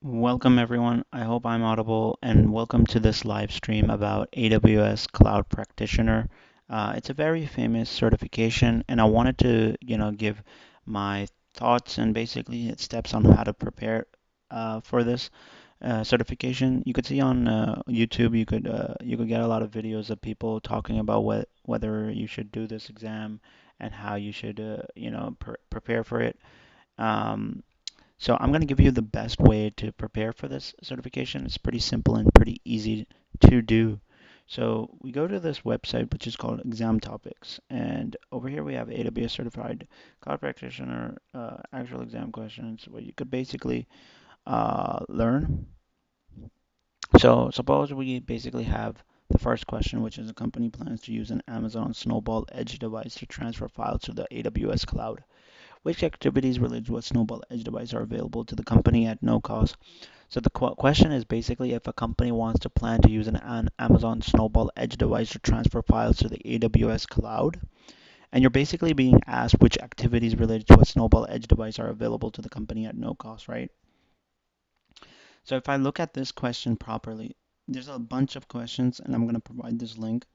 Welcome everyone. I hope I'm audible and welcome to this live stream about AWS Cloud Practitioner. It's a very famous certification and I wanted to, give my thoughts and basically steps on how to prepare for this certification. You could see on YouTube, you could get a lot of videos of people talking about whether you should do this exam and how you should, prepare for it. Um, so I'm going to give you the best way to prepare for this certification. It's pretty simple and pretty easy to do. So we go to this website, which is called Exam Topics. And over here we have AWS Certified Cloud Practitioner actual exam questions where you could basically learn. So suppose we basically have the first question, which is a company plans to use an Amazon Snowball Edge device to transfer files to the AWS cloud. Which activities related to a Snowball Edge device are available to the company at no cost? So the question is basically if a company wants to plan to use an Amazon Snowball Edge device to transfer files to the AWS cloud, and you're basically being asked which activities related to a Snowball Edge device are available to the company at no cost, right? So if I look at this question properly, there's a bunch of questions, and I'm going to provide this link.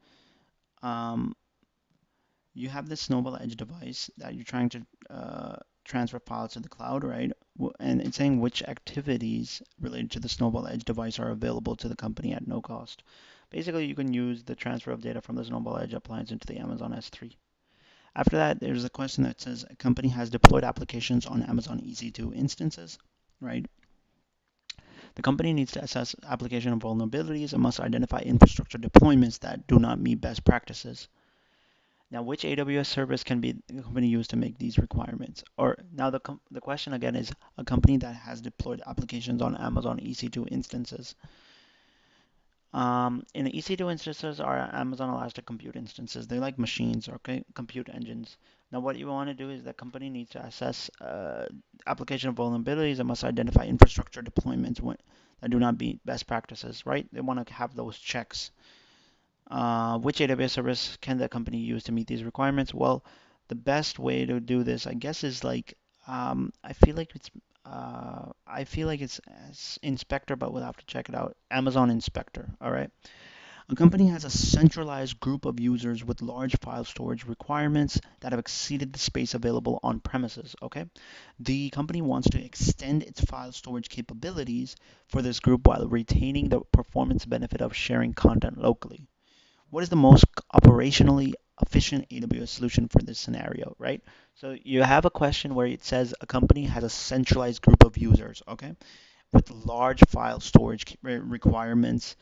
Um, you have this Snowball Edge device that you're trying to transfer files to the cloud, right? And it's saying which activities related to the Snowball Edge device are available to the company at no cost. Basically, you can use the transfer of data from the Snowball Edge appliance into the Amazon S3. After that, there's a question that says a company has deployed applications on Amazon EC2 instances, right? The company needs to assess application vulnerabilities and must identify infrastructure deployments that do not meet best practices. Now, which AWS service can be the company use to make these requirements? Or now the question again is a company that has deployed applications on Amazon EC2 instances. In the EC2 instances are Amazon Elastic Compute instances. They're like machines, okay, compute engines. Now, what you want to do is the company needs to assess application vulnerabilities and must identify infrastructure deployments that do not meet best practices, right? They want to have those checks. Which AWS service can the company use to meet these requirements? Well, the best way to do this, I guess, is like I feel like it's Inspector, but we'll have to check it out. Amazon Inspector. All right. A company has a centralized group of users with large file storage requirements that have exceeded the space available on premises. Okay. The company wants to extend its file storage capabilities for this group while retaining the performance benefit of sharing content locally. What is the most operationally efficient AWS solution for this scenario, right? So you have a question where it says a company has a centralized group of users, okay, with large file storage requirements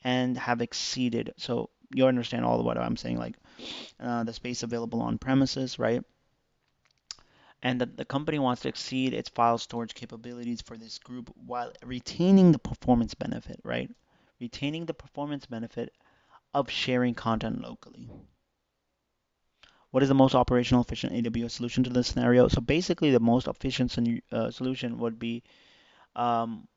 and have exceeded. So you understand all of what I'm saying, like the space available on premises, right? And that the company wants to exceed its file storage capabilities for this group while retaining the performance benefit, right? Retaining the performance benefit of sharing content locally. What is the most operational efficient AWS solution to this scenario? So basically, the most efficient solution would be um,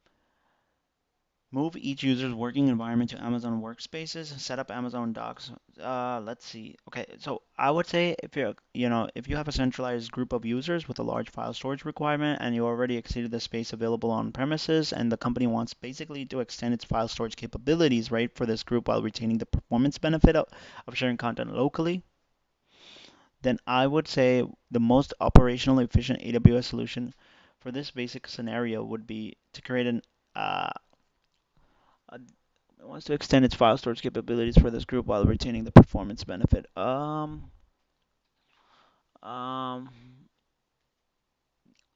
move each user's working environment to Amazon Workspaces, set up Amazon Docs. Let's see. Okay, so I would say if you have a centralized group of users with a large file storage requirement and you already exceeded the space available on premises and the company wants basically to extend its file storage capabilities, right, for this group while retaining the performance benefit of sharing content locally, then I would say the most operationally efficient AWS solution for this basic scenario would be to create uh, a it wants to extend its file storage capabilities for this group while retaining the performance benefit. Um,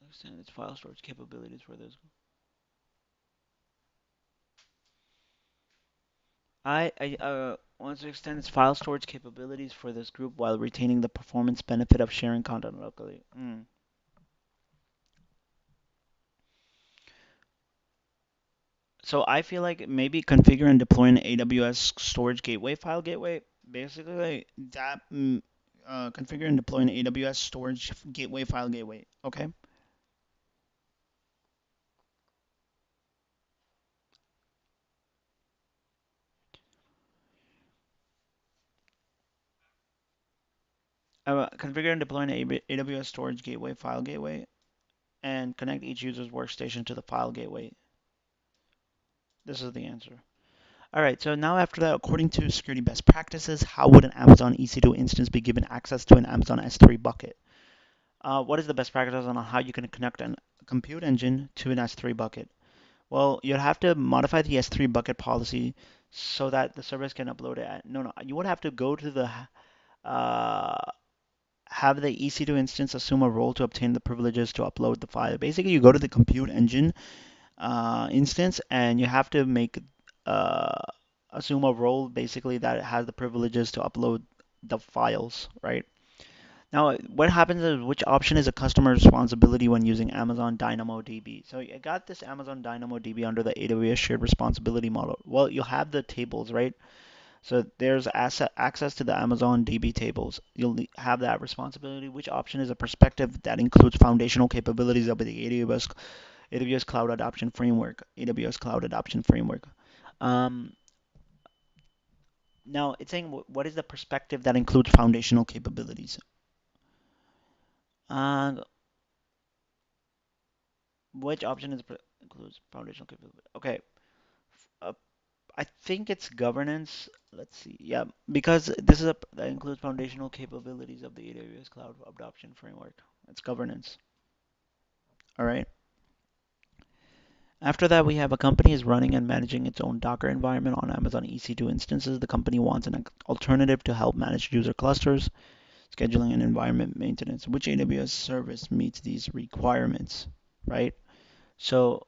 extend its file storage capabilities for this. I wants to extend its file storage capabilities for this group while retaining the performance benefit of sharing content locally. So I feel like maybe configure and deploy an AWS storage gateway, file gateway. Basically, like that. Configure and deploy an AWS storage gateway, file gateway. Okay. Configure and deploy an AWS storage gateway, file gateway, and connect each user's workstation to the file gateway. This is the answer. All right, so now after that, according to security best practices, how would an Amazon EC2 instance be given access to an Amazon S3 bucket? What is the best practice on how you can connect a compute engine to an S3 bucket? Well, you'd have to modify the S3 bucket policy so that the service can upload it. No, you would have to go to the uh, have the EC2 instance assume a role to obtain the privileges to upload the file. Basically, you go to the compute engine instance and you have to make uh, assume a role basically that it has the privileges to upload the files, right? Now, what happens is which option is a customer responsibility when using Amazon DynamoDB? So I got this Amazon DynamoDB under the AWS shared responsibility model. Well, you'll have the tables, right? So there's access to the Amazon DB tables. You'll have that responsibility. Which option is a perspective that includes foundational capabilities of the AWS Cloud Adoption Framework? AWS Cloud Adoption Framework. Um, Now it's saying what is the perspective that includes foundational capabilities? Uh, which option includes foundational capability? Okay, uh, I think it's governance. Let's see. Yeah, because this is that includes foundational capabilities of the AWS Cloud Adoption Framework. It's governance. All right. After that, we have a company is running and managing its own Docker environment on Amazon EC2 instances. The company wants an alternative to help manage user clusters, scheduling, and environment maintenance. Which AWS service meets these requirements, right? So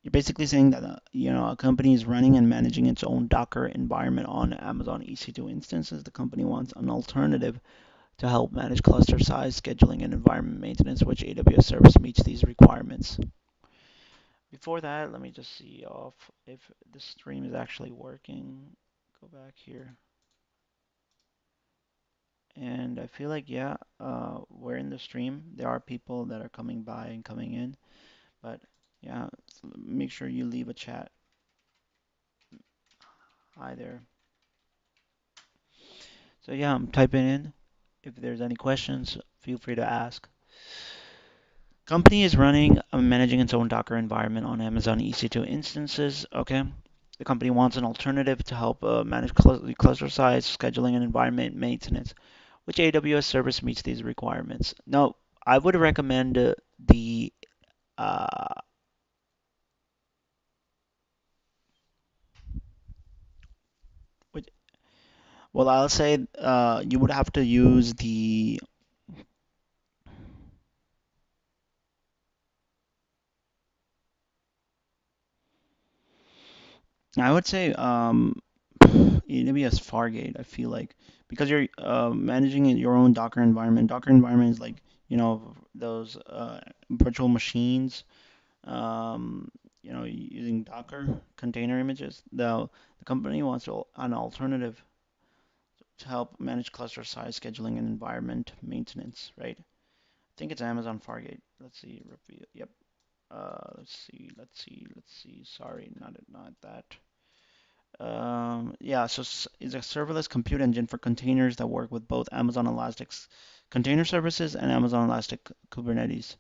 you're basically saying that a company is running and managing its own Docker environment on Amazon EC2 instances. The company wants an alternative to help manage cluster size, scheduling, and environment maintenance, which AWS service meets these requirements. Before that, let me just see if the stream is actually working. Go back here. And I feel like, yeah, we're in the stream. There are people that are coming by and coming in. But yeah, make sure you leave a chat. Hi there. So yeah, I'm typing in. If there's any questions, feel free to ask. Company is running and managing its own Docker environment on Amazon EC2 instances. Okay. The company wants an alternative to help manage cluster size, scheduling, and environment maintenance. Which AWS service meets these requirements? No, I would recommend the uh, which, well, I'll say you would have to use the. I would say AWS Fargate. I feel like because you're managing your own Docker environment. Docker environment is like those virtual machines. Um, using Docker container images. The company wants an alternative to help manage cluster size, scheduling, and environment maintenance. Right? I think it's Amazon Fargate. Let's see. Review. Yep. Let's see. Let's see. Let's see. Sorry, not that. Yeah, so it's a serverless compute engine for containers that work with both Amazon Elastic's container services and Amazon Elastic Kubernetes.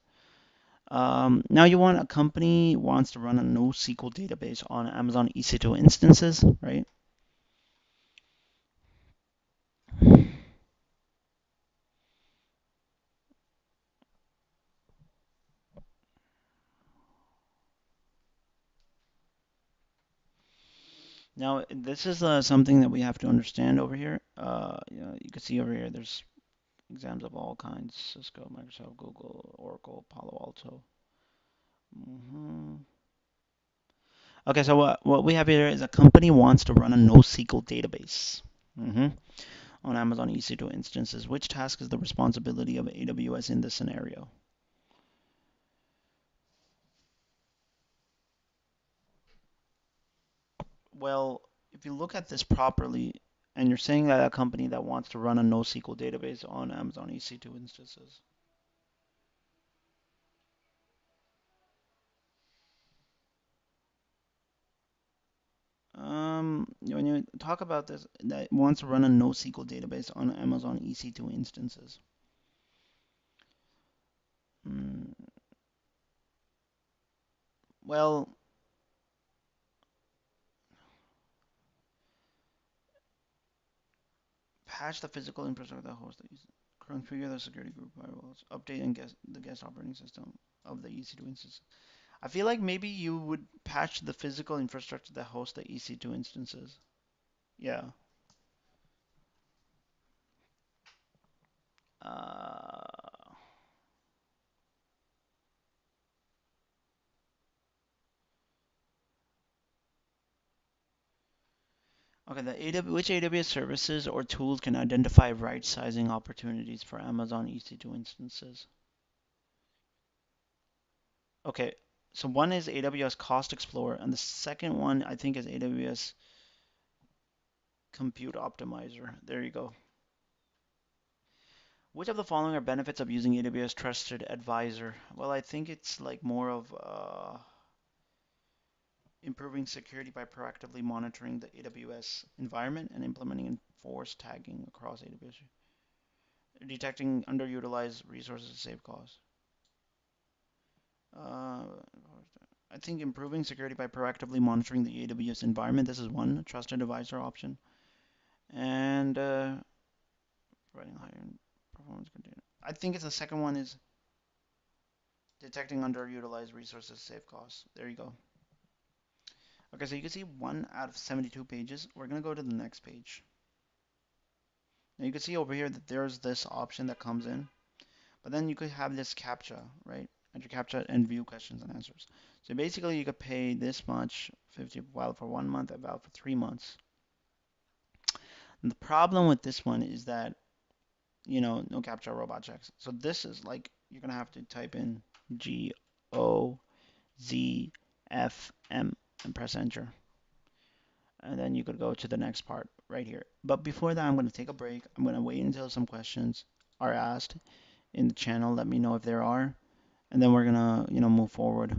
Now you want a company wants to run a NoSQL database on Amazon EC2 instances, right? Now this is something that we have to understand over here. You can see over here there's exams of all kinds: Cisco, Microsoft, Google, Oracle, Palo Alto. hmm Okay, so what we have here is a company wants to run a NoSQL database hmm on Amazon EC2 instances. Which task is the responsibility of AWS in this scenario? Well, if you look at this properly, and you're saying that a company that wants to run a NoSQL database on Amazon EC2 instances, when you talk about this, that wants to run a NoSQL database on Amazon EC2 instances, mm, well, patch the physical infrastructure that hosts the EC, configure the security group firewalls, update and guest the guest operating system of the EC2 instance. I feel like maybe you would patch the physical infrastructure that hosts the EC2 instances. Yeah. Uh, okay, which AWS services or tools can identify right sizing opportunities for Amazon EC2 instances? Okay, so one is AWS Cost Explorer, and the second one I think is AWS Compute Optimizer. There you go. Which of the following are benefits of using AWS Trusted Advisor? Well, I think it's like more of improving security by proactively monitoring the AWS environment and implementing enforced tagging across AWS, detecting underutilized resources to save costs. Uh, I think improving security by proactively monitoring the AWS environment. This is one trusted advisor option, and providing higher performance container. I think it's the second one is detecting underutilized resources to save costs. There you go. Okay, so you can see 1 out of 72 pages. We're gonna go to the next page. Now you can see over here that there's this option that comes in, but then you could have this CAPTCHA, right? Enter CAPTCHA and view questions and answers. So basically, you could pay this much, 50 valid for 1 month, and valid for 3 months. And the problem with this one is that, no CAPTCHA robot checks. So this is like you're gonna have to type in GOZFM and press enter. And then you could go to the next part right here. But before that, I'm going to take a break. I'm going to wait until some questions are asked in the channel. Let me know if there are, and then we're going to, move forward.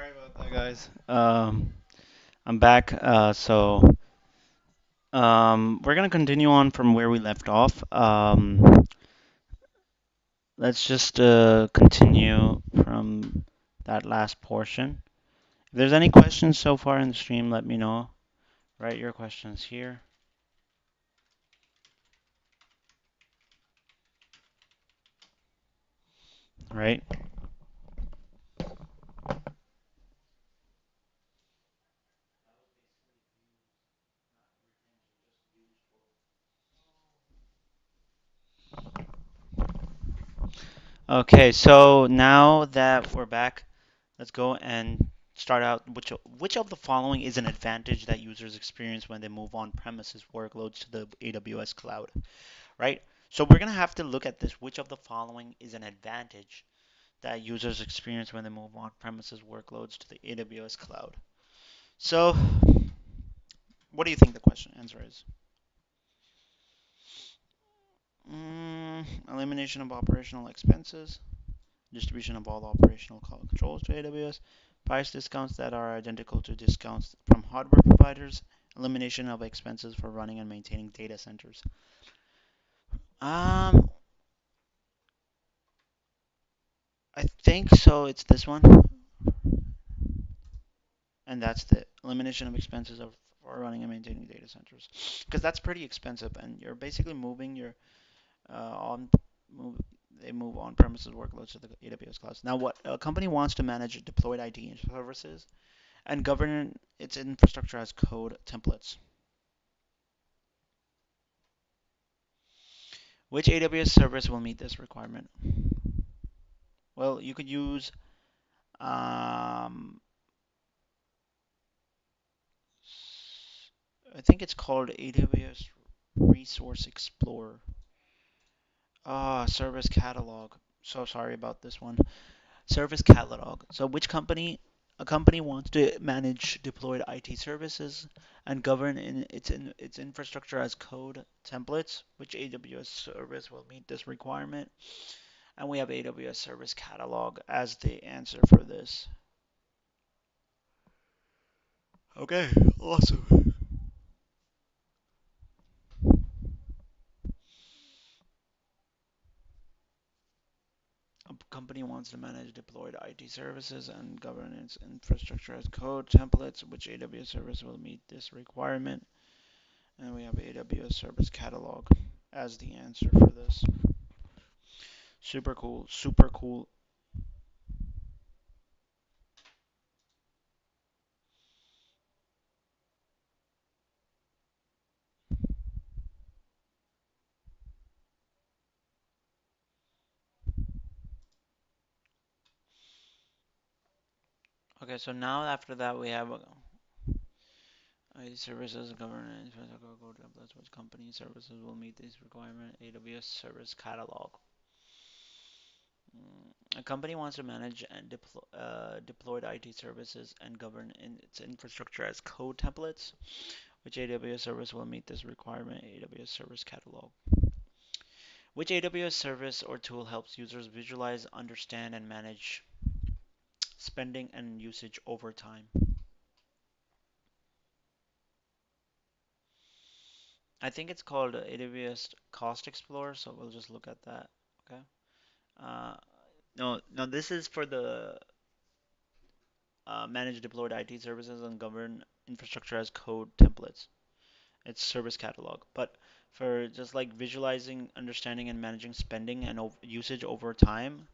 Sorry about that, guys. I'm back. We're gonna continue on from where we left off. Let's just continue from that last portion. If there's any questions so far in the stream, let me know. Write your questions here. Right? Okay, so now that we're back, let's go and start out which of the following is an advantage that users experience when they move on-premises workloads to the AWS cloud, right? So we're gonna have to look at this. Which of the following is an advantage that users experience when they move on-premises workloads to the AWS cloud? So, what do you think the question answer is? Elimination of operational expenses, distribution of all operational controls to AWS, price discounts that are identical to discounts from hardware providers, elimination of expenses for running and maintaining data centers. Um, I think so. It's this one, and that's the elimination of expenses of for running and maintaining data centers, because that's pretty expensive, and you're basically moving your on move they move on-premises workloads to the AWS clouds. Now, what a company wants to manage deployed IT services and govern its infrastructure as code templates. Which AWS service will meet this requirement? Well, you could use um, I think it's called AWS Resource Explorer. Service catalog. So sorry about this one. Service catalog. So which company? A company wants to manage deployed IT services and govern its infrastructure as code templates. Which AWS service will meet this requirement? And we have AWS Service Catalog as the answer for this. Okay, awesome. A company wants to manage deployed IT services and govern its infrastructure as code templates. Which AWS service will meet this requirement? And we have AWS Service Catalog as the answer for this. Super cool, super cool. Okay, so now after that we have IT services governance code templates. Which company services will meet this requirement? AWS Service Catalog. A company wants to manage and deployed IT services and govern its infrastructure as code templates. Which AWS service will meet this requirement? AWS Service Catalog. Which AWS service or tool helps users visualize, understand, and manage spending and usage over time? I think it's called AWS Cost Explorer, so we'll just look at that. Okay. Uh, no, this is for the manage deployed IT services and govern infrastructure as code templates. It's service catalog. But for just like visualizing, understanding, and managing spending and usage over time,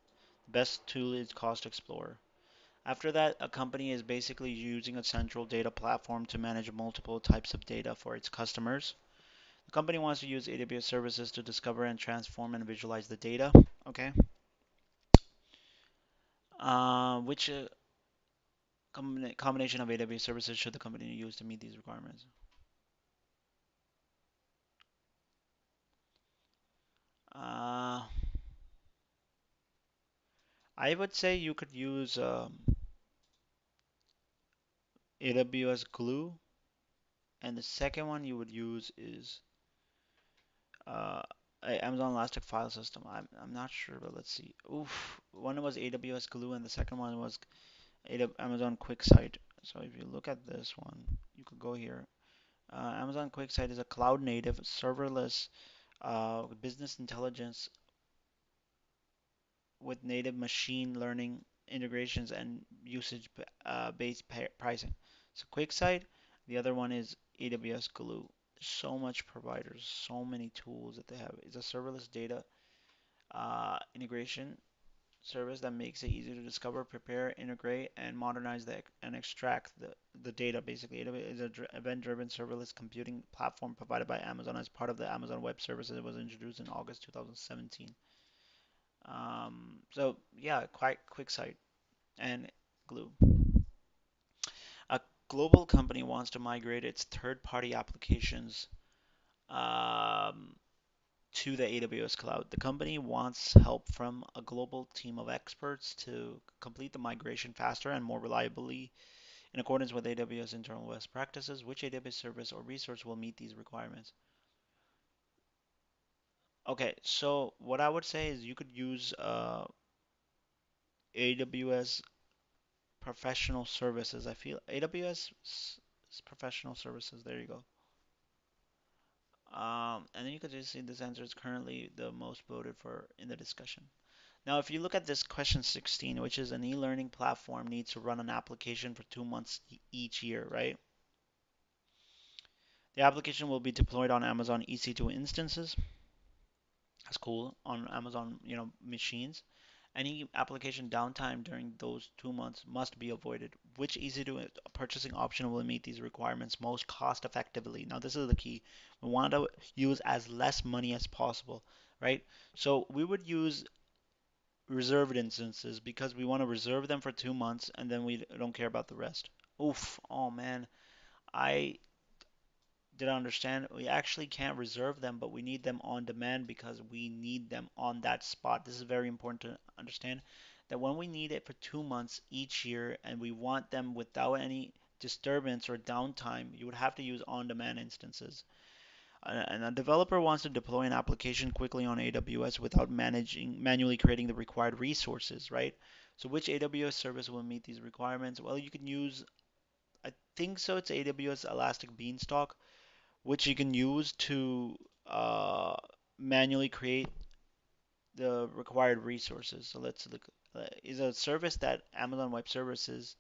best tool is Cost Explorer. After that, a company is basically using a central data platform to manage multiple types of data for its customers. The company wants to use AWS services to discover and transform and visualize the data. Okay. Which combination of AWS services should the company use to meet these requirements? Uh, I would say you could use AWS Glue, and the second one you would use is uh, Amazon Elastic File System. I'm not sure, but let's see. Oof, one was AWS Glue, and the second one was Amazon QuickSight. So if you look at this one, you could go here. Amazon QuickSight is a cloud native, serverless business intelligence with native machine learning integrations and usage based pricing. So QuickSight, the other one is AWS Glue. So much providers, so many tools that they have. It's a serverless data integration service that makes it easy to discover, prepare, integrate, and modernize and extract the data. Basically, it is an event-driven serverless computing platform provided by Amazon as part of the Amazon Web Services. It was introduced in August 2017. So yeah, quite quick site and Glue. A global company wants to migrate its third-party applications um, to the AWS cloud. The company wants help from a global team of experts to complete the migration faster and more reliably in accordance with AWS internal best practices. Which AWS service or resource will meet these requirements? Okay, so what I would say is you could use AWS professional services. I feel AWS professional services. There you go. And then you could just see this answer is currently the most voted for in the discussion. Now, if you look at this question 16, which is an e-learning platform needs to run an application for 2 months each year, right? The application will be deployed on Amazon EC2 instances. That's cool on Amazon, machines. Any application downtime during those 2 months must be avoided. Which EC2 purchasing option will meet these requirements most cost effectively? Now, this is the key. We want to use as less money as possible, right? So we would use reserved instances because we want to reserve them for 2 months and then we don't care about the rest. Oof, oh man, I didn't understand. We actually can't reserve them, but we need them on demand because we need them on that spot. This is very important to understand that when we need it for 2 months each year and we want them without any disturbance or downtime, you would have to use on demand instances. And a developer wants to deploy an application quickly on AWS without manually creating the required resources, right? So which AWS service will meet these requirements? Well, you can use, I think so, it's AWS Elastic Beanstalk, which you can use to uh, manually create the required resources. So let's look, is a service that Amazon Web Services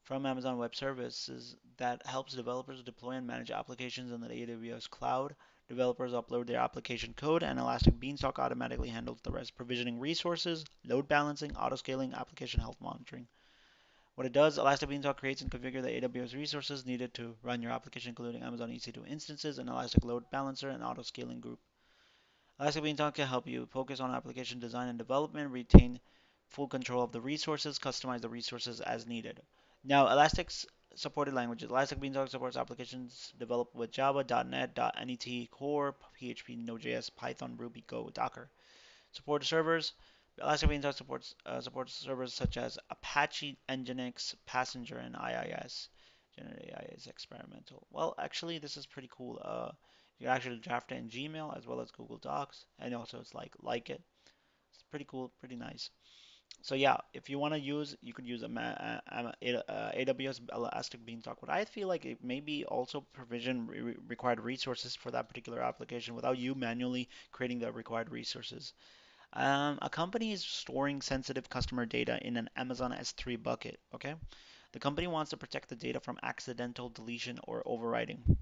from Amazon Web Services that helps developers deploy and manage applications in the AWS cloud. Developers upload their application code, and Elastic Beanstalk automatically handles the rest, provisioning resources, load balancing, auto-scaling, application health monitoring. What it does, Elastic Beanstalk creates and configures the AWS resources needed to run your application, including Amazon EC2 instances, an Elastic Load Balancer, and auto-scaling group. Elastic Beanstalk can help you focus on application design and development, retain full control of the resources, customize the resources as needed. Now, Elastic's supported languages. Elastic Beanstalk supports applications developed with Java, .NET, .NET Core, PHP, Node.js, Python, Ruby, Go, Docker. Support servers. Elastic Beanstalk supports servers such as Apache, Nginx, Passenger, and IIS. Generative AI is experimental. Well, actually, this is pretty cool. You can actually draft it in Gmail as well as Google Docs, and also it's like it. It's pretty cool, pretty nice. So yeah, if you want to use, you could use AWS Elastic Beanstalk. But I feel like it maybe also provision required resources for that particular application without you manually creating the required resources. A company is storing sensitive customer data in an Amazon S3 bucket. Okay, the company wants to protect the data from accidental deletion or overwriting.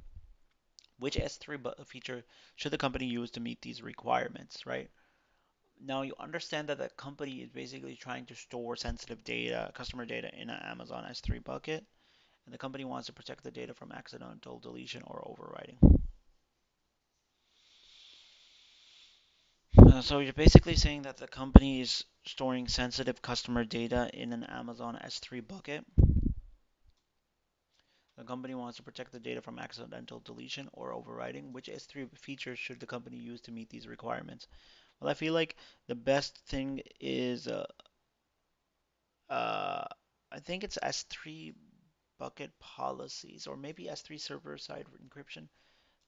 Which S3 feature should the company use to meet these requirements, right? Now you understand that the company is basically trying to store sensitive data, customer data in an Amazon S3 bucket, and the company wants to protect the data from accidental deletion or overwriting. So you're basically saying that the company is storing sensitive customer data in an Amazon S3 bucket. The company wants to protect the data from accidental deletion or overwriting. Which S3 features should the company use to meet these requirements? Well, I feel like the best thing is uh, I think it's S3 bucket policies, or maybe S3 server side encryption,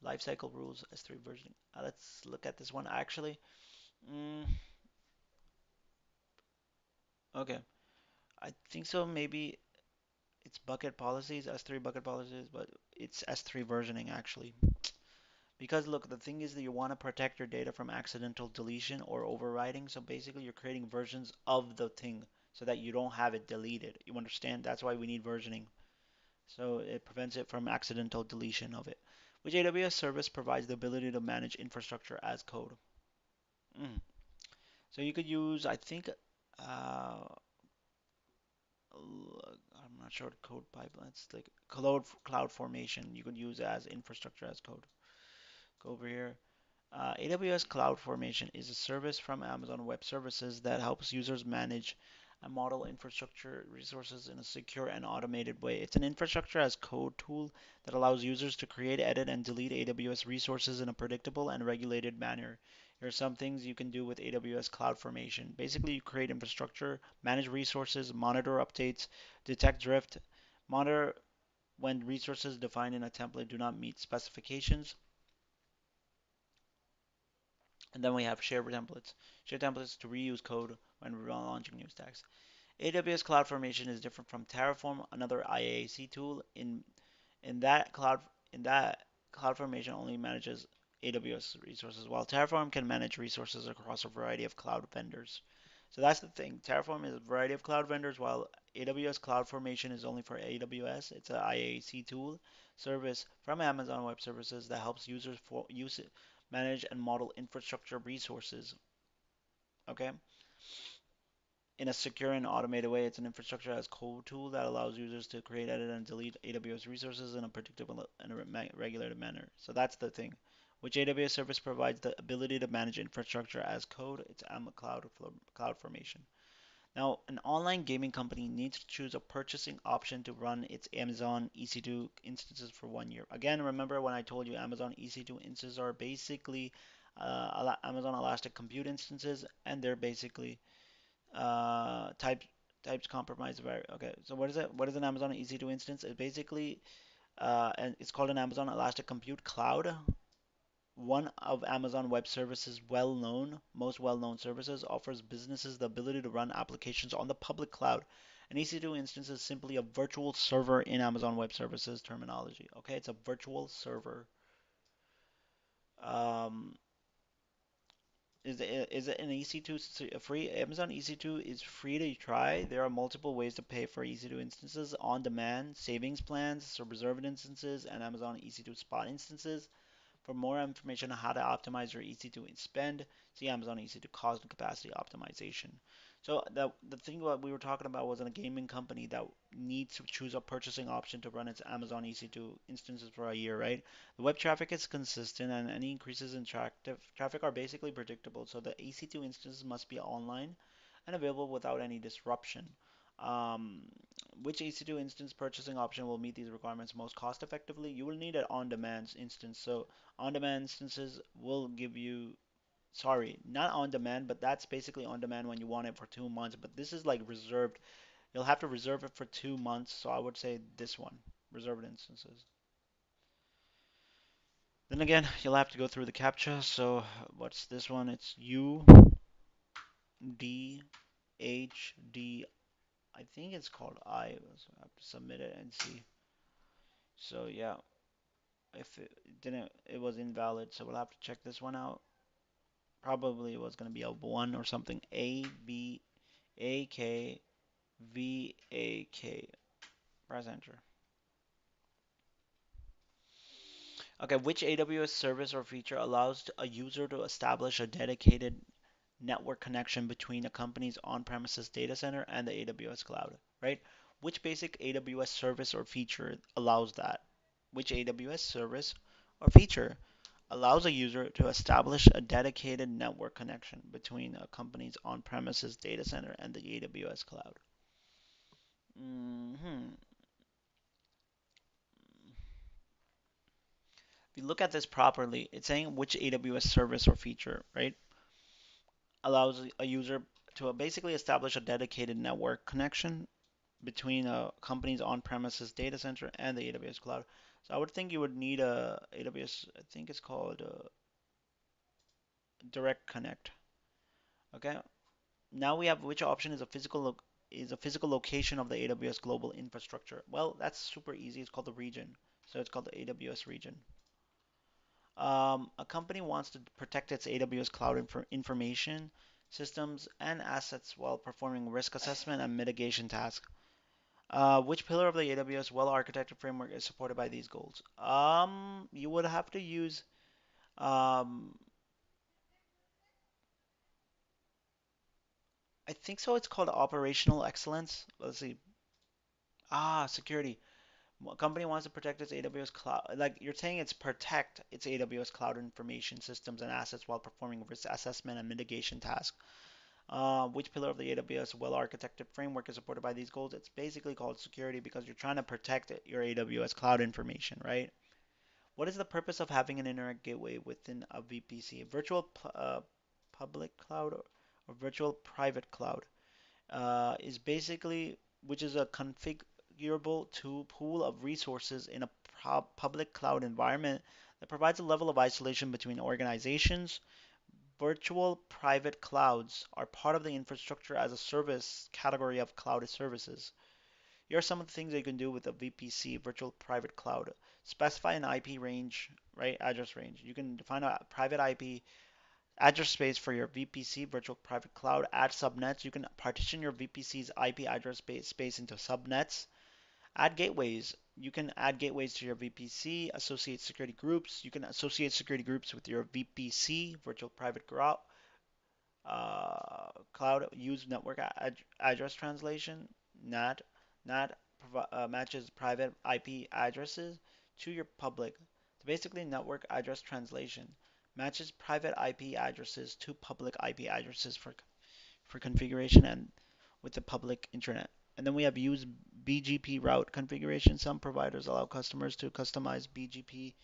lifecycle rules, S3 version. Let's look at this one actually. Mm, okay, I think so. Maybe it's bucket policies, S3 bucket policies, but it's S3 versioning actually. Because look, the thing is that you want to protect your data from accidental deletion or overwriting. So basically, you're creating versions of the thing so that you don't have it deleted. You understand? That's why we need versioning. So it prevents it from accidental deletion of it. Which AWS service provides the ability to manage infrastructure as code? Mm. So you could use, I think, I'm not sure code pipelines like cloud formation. You could use as infrastructure as code. Go over here. AWS CloudFormation is a service from Amazon Web Services that helps users manage and model infrastructure resources in a secure and automated way. It's an infrastructure as code tool that allows users to create, edit, and delete AWS resources in a predictable and regulated manner. Here are some things you can do with AWS CloudFormation. Basically, you create infrastructure, manage resources, monitor updates, detect drift, monitor when resources defined in a template do not meet specifications. And then we have share templates. Share templates to reuse code when launching new stacks. AWS CloudFormation is different from Terraform, another IaaC tool. In that cloud in that CloudFormation only manages AWS resources, while Terraform can manage resources across a variety of cloud vendors. So that's the thing. Terraform is a variety of cloud vendors, while AWS CloudFormation is only for AWS. It's an IaaC tool service from Amazon Web Services that helps users use it, manage and model infrastructure resources. Okay, in a secure and automated way. It's an infrastructure as code tool that allows users to create, edit, and delete AWS resources in a predictable and regulated manner. So that's the thing. Which AWS service provides the ability to manage infrastructure as code? It's Cloud Formation. Now, an online gaming company needs to choose a purchasing option to run its Amazon EC2 instances for 1 year. Again, remember when I told you Amazon EC2 instances are basically Amazon Elastic Compute instances, and they're basically types compromise vary. Okay, so what is it? What is an Amazon EC2 instance? It's basically and it's called an Amazon Elastic Compute Cloud. One of Amazon Web Services most well-known services, offers businesses the ability to run applications on the public cloud. An EC2 instance is simply a virtual server in Amazon Web Services terminology. Okay, it's a virtual server. Um, is it an EC2 free? Amazon EC2 is free to try. There are multiple ways to pay for EC2 instances: on demand, savings plans, so reserved instances, and Amazon EC2 spot instances. For more information on how to optimize your EC2 spend, see Amazon EC2 cost and capacity optimization. So the thing what we were talking about was in a gaming company that needs to choose a purchasing option to run its Amazon EC2 instances for a year, right? The web traffic is consistent and any increases in traffic are basically predictable. So the EC2 instances must be online and available without any disruption. Um, which EC2 instance purchasing option will meet these requirements most cost effectively? You will need an on-demand instance. So on-demand instances will give you, sorry, not on demand, but that's basically on demand when you want it for 2 months. But this is like reserved. You'll have to reserve it for 2 months. So I would say this one, reserved instances. Then again, you'll have to go through the captcha. So what's this one? It's U D H D. I think it's called I. So I have to submit it and see. So yeah, if it didn't, it was invalid. So we'll have to check this one out. Probably it was going to be a 1 or something. ABAKVAK. Press enter. Okay, which AWS service or feature allows a user to establish a dedicated network connection between a company's on-premises data center and the AWS cloud, right? Which basic AWS service or feature allows that? Which AWS service or feature allows a user to establish a dedicated network connection between a company's on-premises data center and the AWS cloud? Hmm If you look at this properly, it's saying which AWS service or feature, right, allows a user to basically establish a dedicated network connection between a company's on-premises data center and the AWS cloud. So I would think you would need a AWS, I think it's called Direct Connect. Okay. Now we have which option is a physical is a physical location of the AWS global infrastructure? Well, that's super easy. It's called the region. So it's called the AWS region. A company wants to protect its AWS cloud information, systems, and assets while performing risk assessment and mitigation tasks. Which pillar of the AWS well-architected framework is supported by these goals? You would have to use, um, I think so. It's called operational excellence. Let's see. Security. A company wants to protect its AWS cloud. Like you're saying, it's protect its AWS cloud information systems and assets while performing risk assessment and mitigation tasks. Which pillar of the AWS well-architected framework is supported by these goals? It's basically called security because you're trying to protect your AWS cloud information, right? What is the purpose of having an internet gateway within a VPC? Virtual public cloud or virtual private cloud is basically, which is a configurable to pool of resources in a public cloud environment that provides a level of isolation between organizations. Virtual private clouds are part of the infrastructure as a service category of cloud services. Here are some of the things that you can do with a VPC, virtual private cloud. Specify an IP range, right? Address range. You can define a private IP address space for your VPC, virtual private cloud. Add subnets. You can partition your VPC's IP address space into subnets. Add gateways. You can add gateways to your VPC, associate security groups. You can associate security groups with your VPC, virtual private cloud. Use network address translation. NAT. NAT matches private IP addresses to your public. So basically, network address translation matches private IP addresses to public IP addresses for configuration and with the public internet. And then we have use BGP route configuration. Some providers allow customers to customize BGP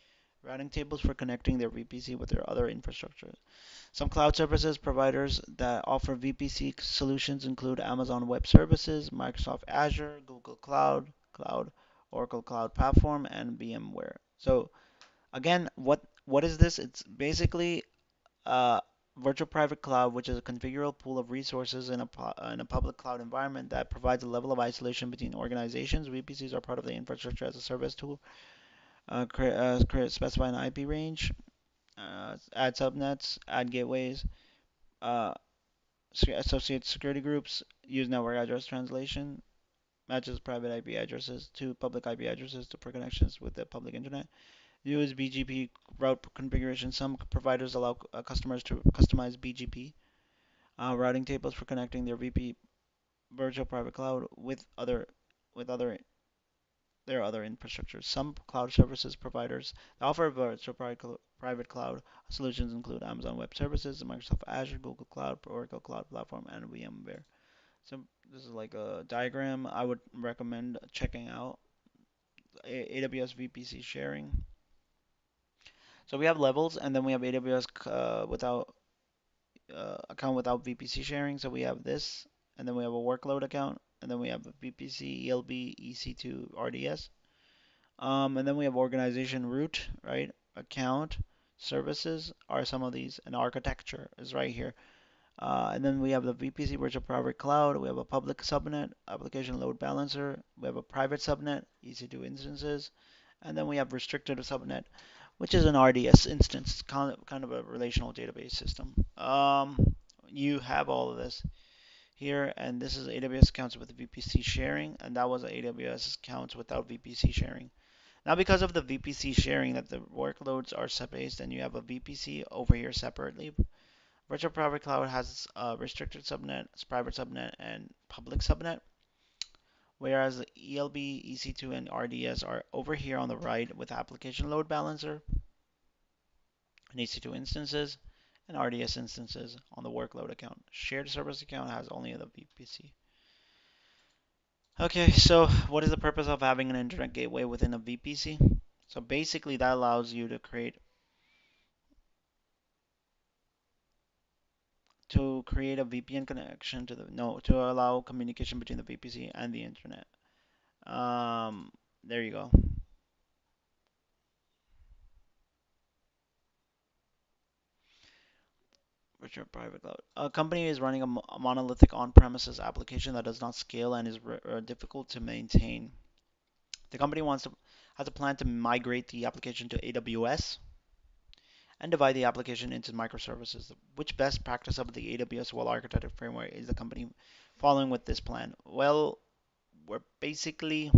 routing tables for connecting their VPC with their other infrastructure. Some cloud services providers that offer VPC solutions include Amazon Web Services, Microsoft Azure, Google Cloud, Oracle Cloud Platform, and VMware. So again, what is this? It's basically a virtual private cloud, which is a configurable pool of resources in a public cloud environment that provides a level of isolation between organizations. VPCs are part of the infrastructure as a service tool. Specify an IP range, add subnets, add gateways, uh, associate security groups, use network address translation, matches private IP addresses to public IP addresses for connections with the public internet. Use BGP route configuration. Some providers allow customers to customize BGP routing tables for connecting their VP virtual private cloud with their other infrastructures. Some cloud services providers that offer virtual private cloud solutions include Amazon Web Services, Microsoft Azure, Google Cloud, Oracle Cloud Platform, and VMware. So this is like a diagram I would recommend checking out. AWS VPC sharing. So we have levels, and then we have AWS without account without VPC sharing. So we have this, and then we have a workload account, and then we have a VPC, ELB, EC2, RDS. And then we have organization root, right? Account, services are some of these, and architecture is right here. And then we have the VPC virtual private cloud. We have a public subnet, application load balancer. We have a private subnet, EC2 instances. And then we have restricted subnet, which is an RDS instance, kind of a relational database system. You have all of this here, and this is AWS accounts with VPC sharing, and that was AWS accounts without VPC sharing. Now, because of the VPC sharing, that the workloads are spaced, and you have a VPC over here separately. Virtual Private Cloud has a restricted subnet, private subnet, and public subnet, whereas ELB, EC2, and RDS are over here on the right with application load balancer and EC2 instances and RDS instances on the workload account. Shared service account has only the VPC. Okay, so what is the purpose of having an internet gateway within a VPC? So basically that allows you to create a VPN connection to the no to allow communication between the VPC and the internet. There you go. infrastructure private cloud. A company is running a monolithic on-premises application that does not scale and is difficult to maintain. The company has a plan to migrate the application to AWS and divide the application into microservices. Which best practice of the AWS well-architected framework is the company following with this plan? Well, we're basically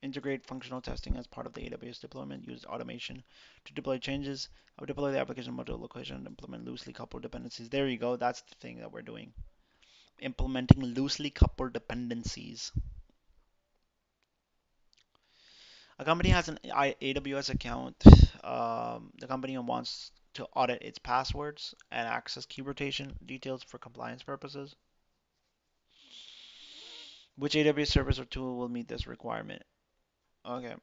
integrate functional testing as part of the AWS deployment, use automation to deploy changes. I would deploy the application module location and implement loosely coupled dependencies. There you go. That's the thing that we're doing. Implementing loosely coupled dependencies. A company has an AWS account. The company wants to audit its passwords and access key rotation details for compliance purposes. Which AWS service or tool will meet this requirement? Okay.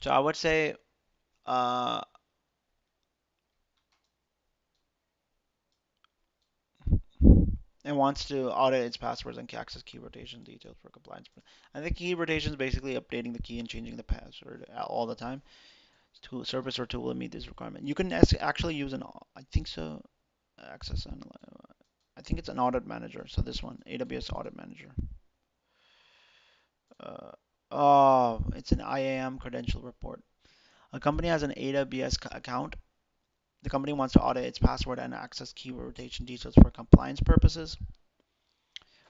So I would say uh, it wants to audit its passwords and access key rotation details for compliance. I think key rotation is basically updating the key and changing the password all the time. Tool service or tool will meet this requirement. You can actually use an, I think so, access and I think it's an audit manager. So this one, AWS audit manager. Uh, oh, it's an IAM credential report. A company has an AWS account. The company wants to audit its password and access key rotation details for compliance purposes.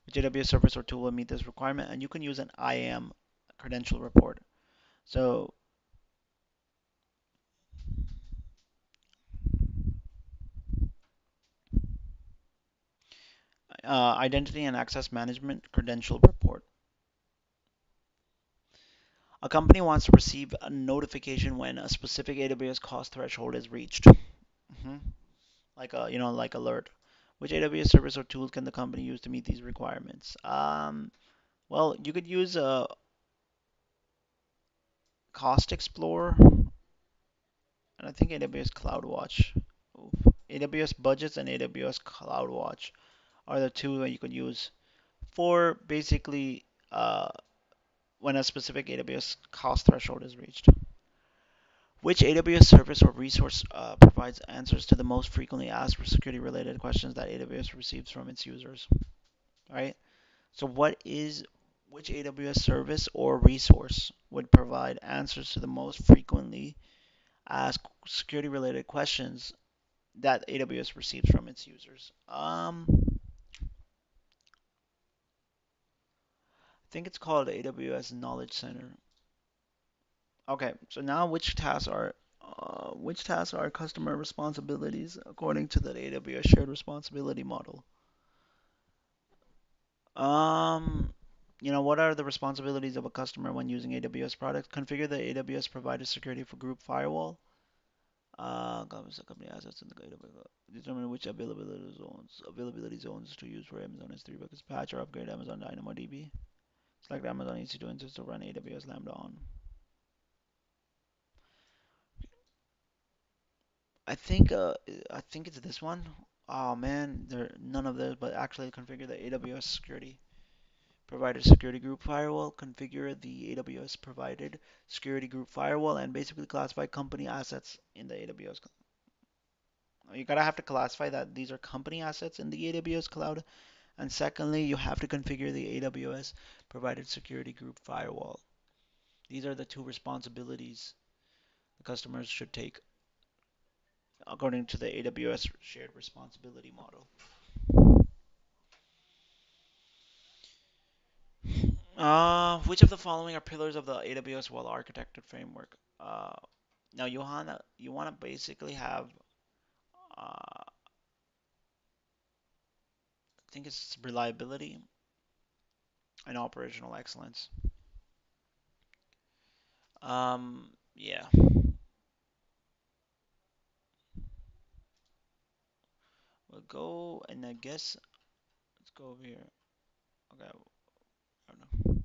Which AWS service or tool will meet this requirement? And you can use an IAM credential report. So identity and access management credential report. A company wants to receive a notification when a specific AWS cost threshold is reached. Hmm. Like a, like alert. Which AWS service or tool can the company use to meet these requirements? Well, you could use a Cost Explorer, and I think AWS CloudWatch. AWS Budgets and AWS CloudWatch are the two that you could use for basically when a specific AWS cost threshold is reached. Which AWS service or resource provides answers to the most frequently asked security related questions that AWS receives from its users? Right? So, which AWS service or resource would provide answers to the most frequently asked security related questions that AWS receives from its users? I think it's called AWS Knowledge Center. Okay, so now which tasks are customer responsibilities according to the AWS shared responsibility model? Um, what are the responsibilities of a customer when using AWS products? Configure the AWS provided security for group firewall. Government company assets in the AWS. Determine which availability zones to use for Amazon S3 buckets. Patch or upgrade Amazon DynamoDB. Select Amazon EC2 instance to run AWS Lambda on. I think I think it's this one. Oh man, there none of those, but actually configure the AWS security provided security group firewall, configure the AWS provided security group firewall, and basically classify company assets in the AWS. You gotta have to classify that these are company assets in the AWS cloud, and secondly, you have to configure the AWS provided security group firewall. These are the two responsibilities the customers should take according to the AWS shared responsibility model. Which of the following are pillars of the AWS well-architected framework? Now, Johanna, you want to basically have, I think it's reliability and operational excellence. Yeah, we'll go, and I guess let's go over here. Okay, I don't know.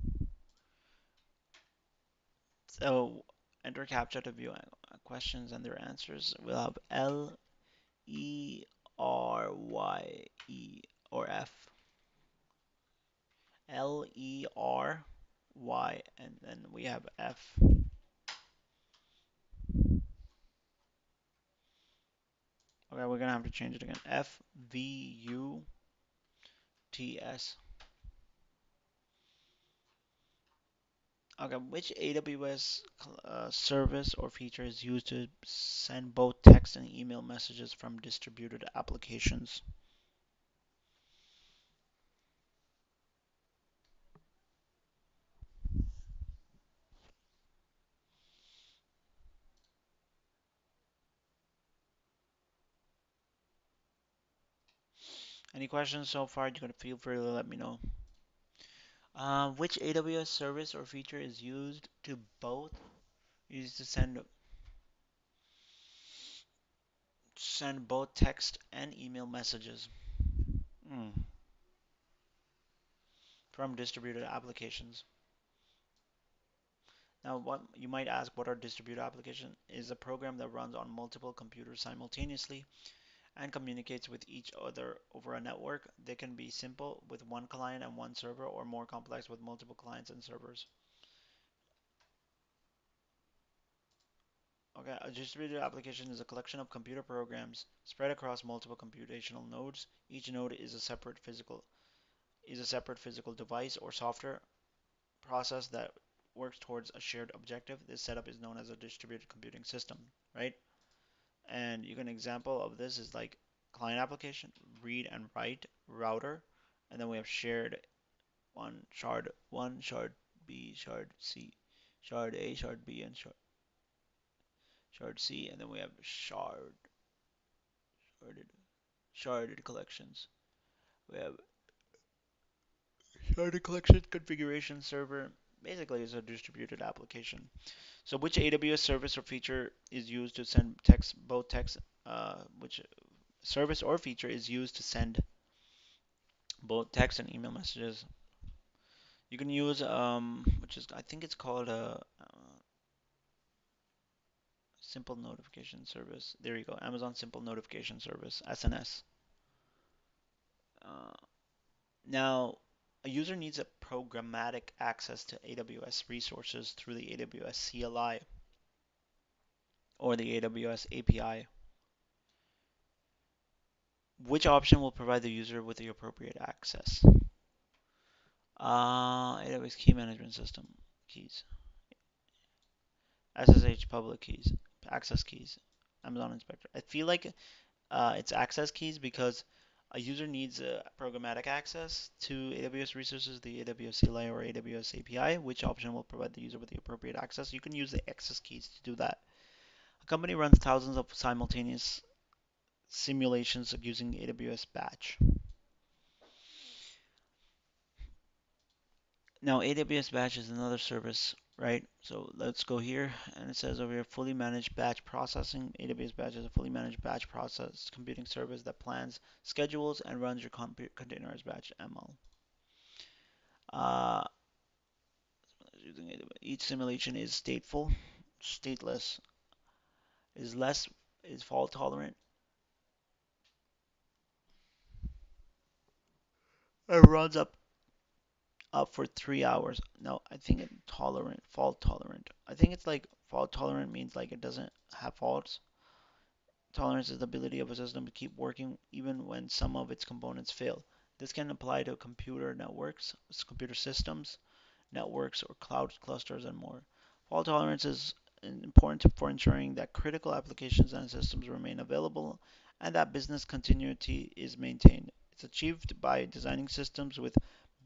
So enter CAPTCHA to view questions and their answers. We'll have L, E, R, Y, E, or F. Lery, and then we have F. Okay, we're gonna have to change it again. FVUTS. Okay, which AWS service or feature is used to send both text and email messages from distributed applications? Any questions so far? You can feel free to let me know. Which AWS service or feature is used to send both text and email messages mm, from distributed applications? Now, what you might ask, what are distributed application? Is a program that runs on multiple computers simultaneously and communicates with each other over a network. They can be simple with one client and one server, or more complex with multiple clients and servers. Okay, a distributed application is a collection of computer programs spread across multiple computational nodes. Each node is a separate physical device or software process that works towards a shared objective. This setup is known as a distributed computing system, right? And you can example of this is like client application, read and write, router, and then we have shared one, shard B, shard C, shard A, shard B, and shard C, and then we have sharded sharded collections. We have sharded collection configuration server. Basically, it's a distributed application. So, which AWS service or feature is used to send which service or feature is used to send both text and email messages? You can use which is I think it's called a simple notification service. There you go, Amazon Simple Notification Service (SNS). Uh, Now, a user needs a programmatic access to AWS resources through the AWS CLI or the AWS API. Which option will provide the user with the appropriate access? AWS Key Management System keys, SSH public keys, access keys, Amazon Inspector. I feel like it's access keys because a user needs programmatic access to AWS resources, the AWS CLI or AWS API. Which option will provide the user with the appropriate access? You can use the access keys to do that. A company runs thousands of simultaneous simulations using AWS Batch. Now, AWS Batch is another service, right? So let's go here, and it says over here, fully managed batch processing. AWS Batch is a fully managed batch process computing service that plans, schedules, and runs your containerized batch ML. Uh, each simulation is stateless, is less, is fault tolerant, and runs up for 3 hours. No, I think it's fault tolerant. I think it's like fault tolerant means like it doesn't have faults. Tolerance is the ability of a system to keep working even when some of its components fail. This can apply to computer networks, computer systems, networks, or cloud clusters, and more. Fault tolerance is important for ensuring that critical applications and systems remain available and that business continuity is maintained. It's achieved by designing systems with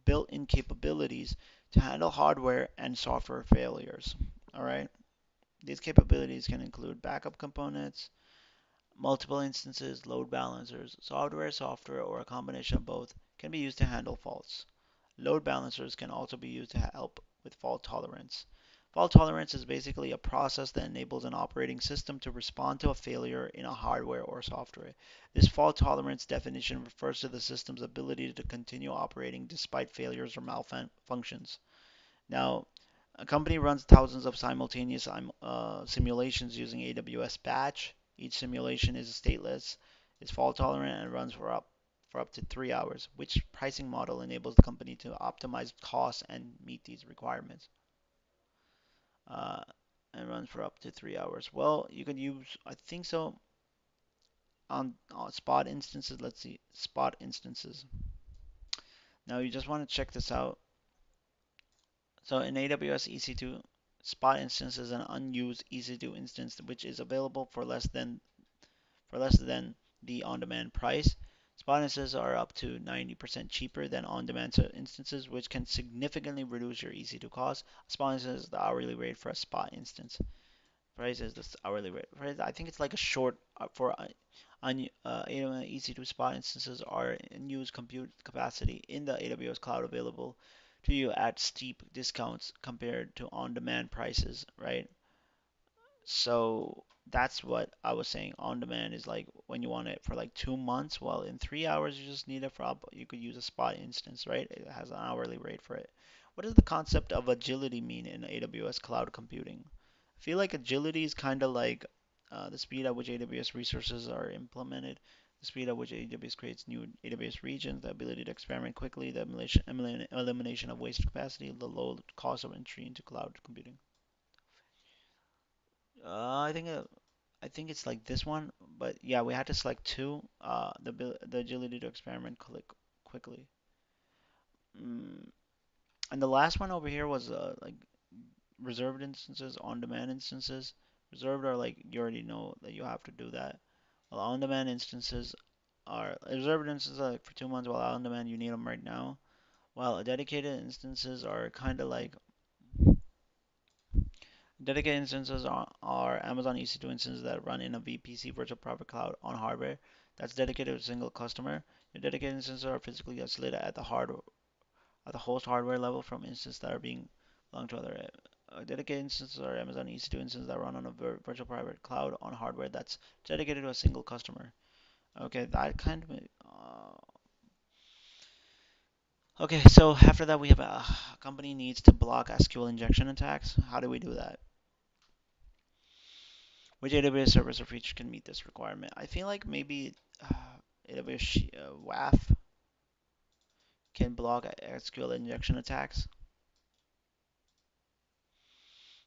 built-in capabilities to handle hardware and software failures. All right. These capabilities can include backup components, multiple instances, load balancers, software, or a combination of both can be used to handle faults. Load balancers can also be used to help with fault tolerance. Fault tolerance is basically a process that enables an operating system to respond to a failure in a hardware or software. This fault tolerance definition refers to the system's ability to continue operating despite failures or malfunctions. Now, a company runs thousands of simultaneous simulations using AWS Batch. Each simulation is stateless, is fault tolerant, and runs for up for up to 3 hours. Which pricing model enables the company to optimize costs and meet these requirements? Uh, and runs for up to 3 hours. Well, you could use, I think so, on spot instances. Let's see, spot instances. Now you just want to check this out. So in AWS EC2, spot instance is an unused EC2 instance which is available for less than the on-demand price. Spot instances are up to 90% cheaper than on-demand instances, which can significantly reduce your EC2 costs. A spot instance is the hourly rate for a spot instance. Price is the hourly rate. I think it's like a short for AWS EC2 spot instances are unused compute capacity in the AWS cloud available to you at steep discounts compared to on-demand prices, right? So that's what I was saying. On demand is like when you want it for like 2 months. Well, in 3 hours you just need it for you could use a spot instance, right? It has an hourly rate for it. What does the concept of agility mean in AWS cloud computing? I feel like agility is kind of like the speed at which AWS resources are implemented, the speed at which AWS creates new AWS regions, the ability to experiment quickly, the elimination of waste capacity, the low cost of entry into cloud computing. I think I think it's like this one, but yeah, we had to select two. The agility to experiment click quickly. Mm, and the last one over here was like reserved instances, on-demand instances. Reserved are like you already know that you have to do that. While on-demand instances are reserved instances are like for 2 months, while on-demand you need them right now. While dedicated instances are kind of like dedicated instances are Amazon EC2 instances that run in a VPC virtual private cloud on hardware that's dedicated to a single customer. Your dedicated instances are physically isolated at the host hardware level from instances that are being belong to other. Dedicated instances are Amazon EC2 instances that run on a virtual private cloud on hardware that's dedicated to a single customer. Okay, that kind of. Okay, so after that we have a company needs to block SQL injection attacks. How do we do that? Which AWS service or feature can meet this requirement? I feel like maybe AWS WAF can block SQL injection attacks.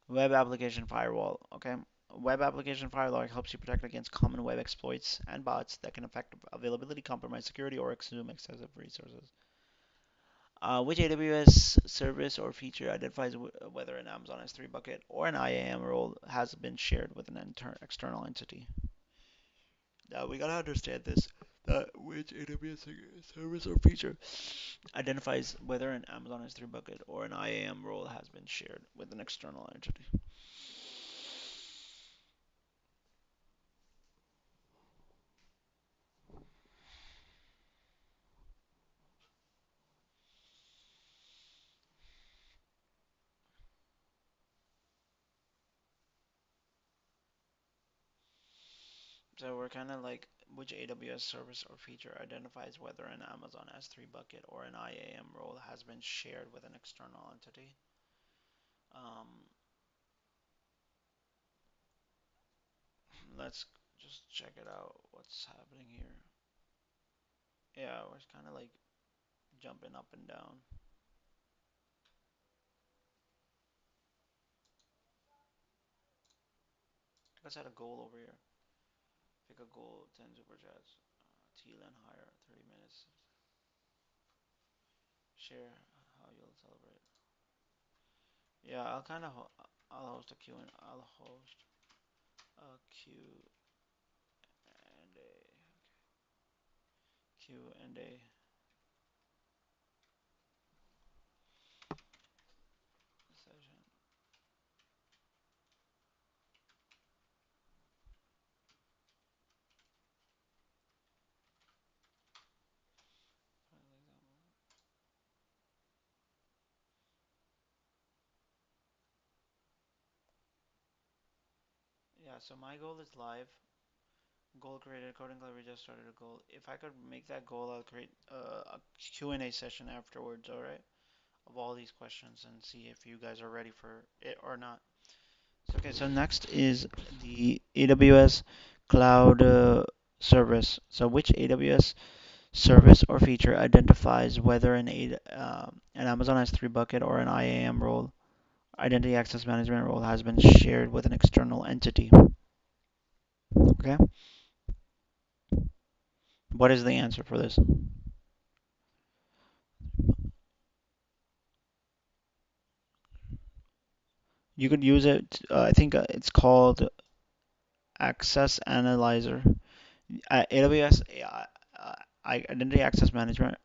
Web application firewall. Okay. Web application firewall helps you protect against common web exploits and bots that can affect availability, compromise security, or consume excessive resources. Which AWS service or feature identifies whether an Amazon S3 bucket or an IAM role has been shared with an external entity? Now we gotta understand this. That which AWS service or feature identifies whether an Amazon S3 bucket or an IAM role has been shared with an external entity. So we're kind of like which AWS service or feature identifies whether an Amazon S3 bucket or an IAM role has been shared with an external entity. Um, let's just check it out. What's happening here? Yeah, we're kind of like jumping up and down. I guess I had a goal over here. Pick a goal, 10 super chats. TLAN higher, 30 minutes. Share how you'll celebrate. Yeah, I'll host a Q and I'll host a Q and A session. Yeah, so my goal is live. Goal created, coding club, we just started a goal. If I could make that goal, I'll create a Q&A session afterwards, all right? Of all these questions and see if you guys are ready for it or not. So, okay, so next is the AWS cloud service. So which AWS service or feature identifies whether an Amazon S3 bucket or an IAM role, identity access management role, has been shared with an external entity. Okay, what is the answer for this? You could use it. I think it's called Access Analyzer. AWS Identity Access Management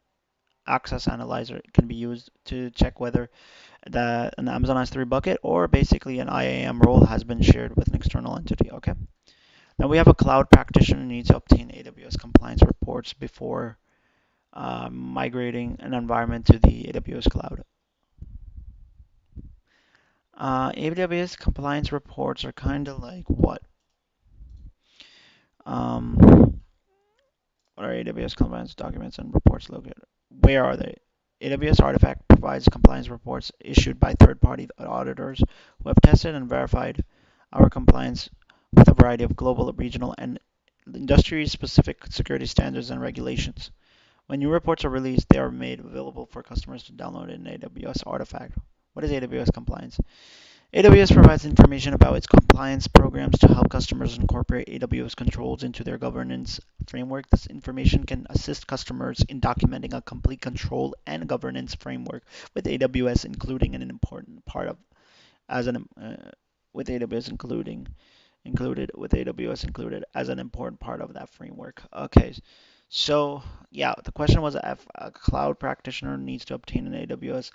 Access Analyzer can be used to check whether that an Amazon S3 bucket or basically an IAM role has been shared with an external entity. Okay. Now we have a cloud practitioner who needs to obtain AWS compliance reports before migrating an environment to the AWS cloud. AWS compliance reports are kind of like what? Um, what are AWS compliance documents and reports located? Where are they? AWS Artifact provides compliance reports issued by third-party auditors who have tested and verified our compliance with a variety of global, regional, and industry-specific security standards and regulations. When new reports are released, they are made available for customers to download in AWS Artifact. What is AWS compliance? AWS provides information about its compliance programs to help customers incorporate AWS controls into their governance framework. This information can assist customers in documenting a complete control and governance framework with AWS, including an important part of as an with AWS included as an important part of that framework. Okay, so yeah, the question was if a cloud practitioner needs to obtain an AWS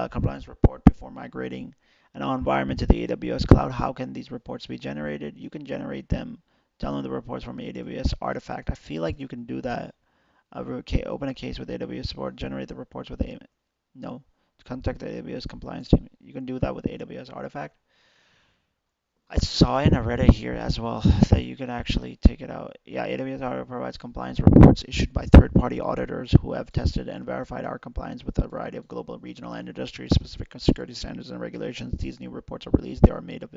compliance report before migrating an environment to the AWS cloud, how can these reports be generated? You can generate them, download the reports from AWS Artifact. I feel like you can do that. Open a case with AWS support, generate the reports with a no. Contact the AWS compliance team. You can do that with AWS Artifact. I saw and I read it here as well that you can actually take it out. Yeah, AWS Auto provides compliance reports issued by third-party auditors who have tested and verified our compliance with a variety of global, regional, and industry-specific security standards and regulations. These new reports are released. They are made of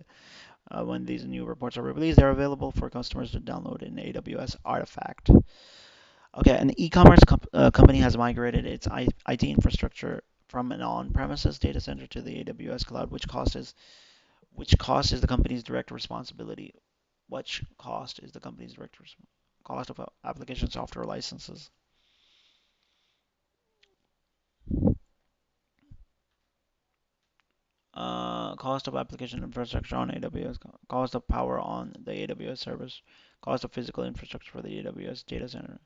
when these new reports are released, they're available for customers to download in AWS Artifact. Okay, an e-commerce company has migrated its IT infrastructure from an on-premises data center to the AWS cloud, which cost is the company's direct responsibility. Which cost is the company's direct cost of application software licenses? Cost of application infrastructure on AWS, cost of power on the AWS service, cost of physical infrastructure for the AWS data center,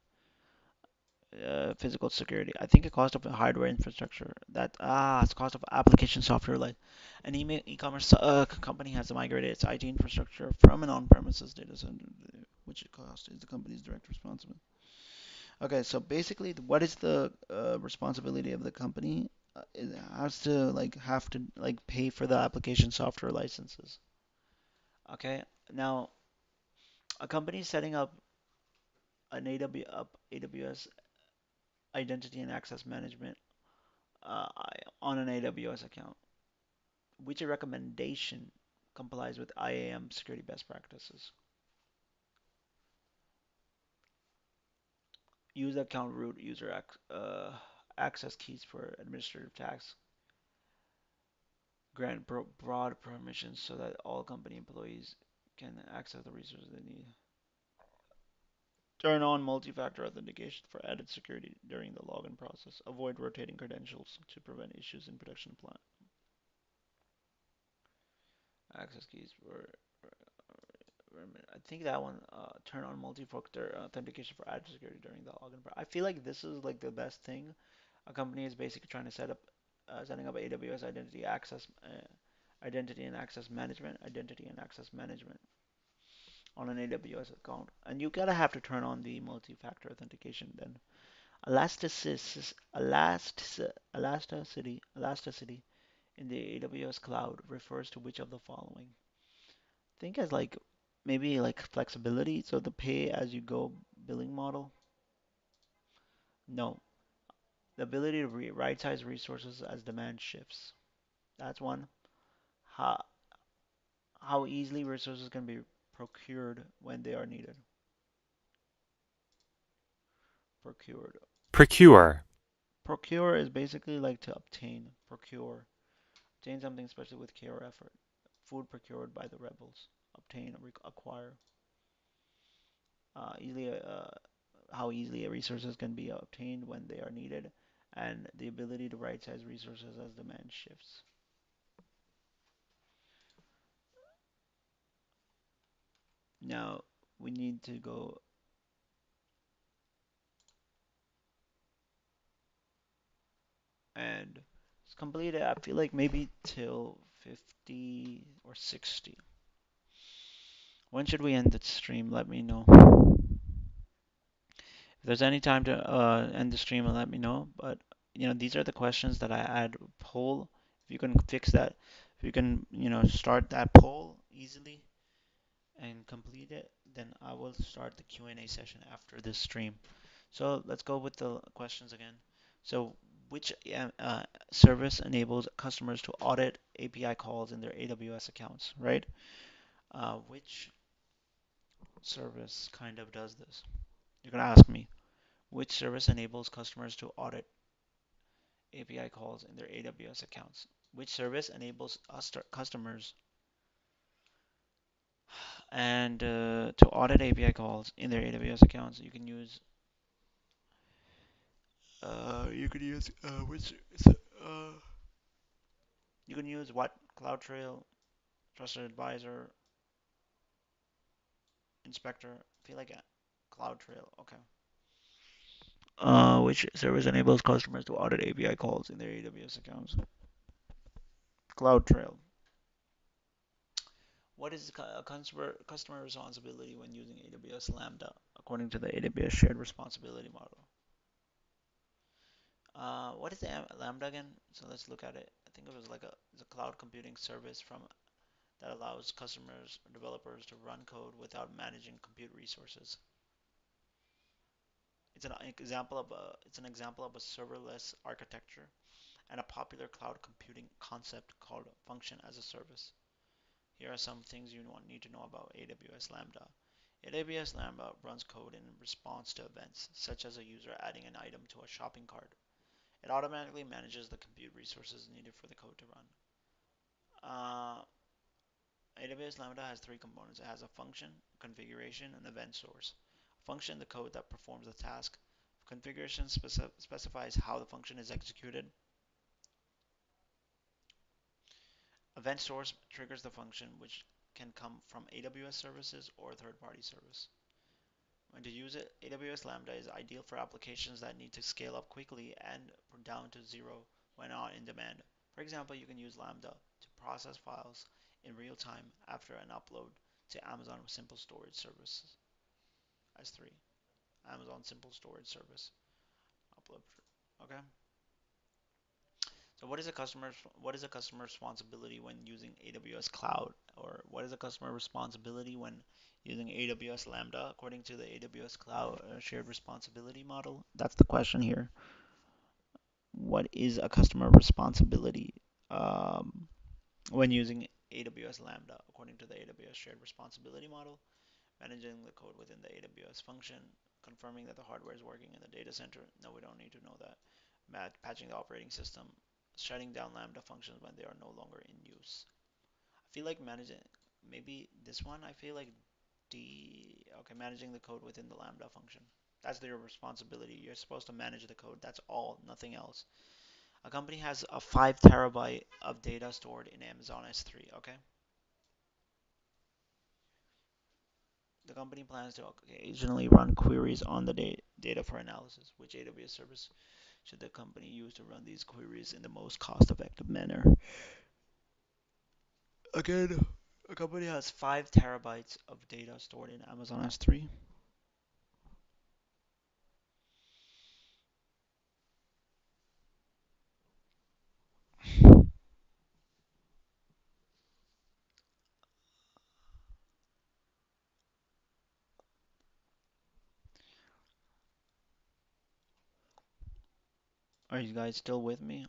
physical security. I think the cost of hardware infrastructure. It's cost of application software. Like an e-commerce company has migrated its IT infrastructure from an on-premises data center, which cost is the company's direct responsibility. Okay, so basically, what is the responsibility of the company? It has to have to pay for the application software licenses. Okay, now a company setting up an AWS identity and access management uh, on an AWS account, which recommendation complies with IAM security best practices? Use account root user access keys for administrative tasks. Grant broad permissions so that all company employees can access the resources they need. Turn on multi-factor authentication for added security during the login process. Avoid rotating credentials to prevent issues in production plant. Access keys for I think that one, turn on multi-factor authentication for added security during the login. I feel like this is like the best thing. A company is basically trying to setting up AWS identity and access management on an AWS account, and you gotta have to turn on the multi-factor authentication. Then elasticity in the AWS cloud refers to which of the following? Think as maybe like flexibility, so the pay as you go billing model. No, the ability to right size resources as demand shifts. That's one. How how easily resources can be procured when they are needed. Procured. Procure. Procure is basically like to obtain, procure. Obtain something especially with care or effort. Food procured by the rebels. Obtain, acquire. Easily, how easily resources can be obtained when they are needed, and the ability to right size resources as demand shifts. Now, we need to go and it's completed. I feel like maybe till 50 or 60. When should we end the stream? Let me know. If there's any time to end the stream, let me know. But these are the questions that I add poll. If you can fix that, if you can, start that poll easily and complete it, then I will start the Q&A session after this stream. So let's go with the questions again. So which service enables customers to audit API calls in their AWS accounts, right? Which service kind of does this? You're gonna ask me, which service enables customers to audit API calls in their AWS accounts? Which service enables us customers and to audit API calls in their AWS accounts? Which you can use what? CloudTrail, Trusted Advisor, Inspector. I feel like CloudTrail. Okay. Which service enables customers to audit API calls in their AWS accounts? CloudTrail. What is customer responsibility when using AWS Lambda according to the AWS shared responsibility model? What is the Lambda again? So let's look at it. I think it was like it's a cloud computing service from that allows customers or developers to run code without managing compute resources. It's an example of a serverless architecture and a popular cloud computing concept called function as a service. Here are some things you need to know about AWS Lambda. AWS Lambda runs code in response to events, such as a user adding an item to a shopping cart. It automatically manages the compute resources needed for the code to run. AWS Lambda has three components. It has a function, configuration, and event source. Function, the code that performs the task. Configuration specifies how the function is executed. Event source triggers the function, which can come from AWS services or third-party service. When to use it, AWS Lambda is ideal for applications that need to scale up quickly and down to zero when not in demand. For example, you can use Lambda to process files in real time after an upload to Amazon Simple Storage Service S3. Amazon Simple Storage Service upload. Okay. So what is a customer responsibility when using AWS Cloud, or what is a customer responsibility when using AWS Lambda according to the AWS Cloud shared responsibility model? That's the question here. What is a customer responsibility um, when using AWS Lambda according to the AWS shared responsibility model? Managing the code within the AWS function, confirming that the hardware is working in the data center. No, we don't need to know that. Patching the operating system, shutting down Lambda functions when they are no longer in use. I feel like managing, maybe this one, I feel like okay, managing the code within the Lambda function. That's their responsibility. You're supposed to manage the code. That's all, nothing else. A company has a 5 terabyte of data stored in Amazon S3, okay? The company plans to occasionally run queries on the data for analysis. Which AWS service should the company use to run these queries in the most cost-effective manner? Again, a company has 5 terabytes of data stored in Amazon S3. Are you guys still with me?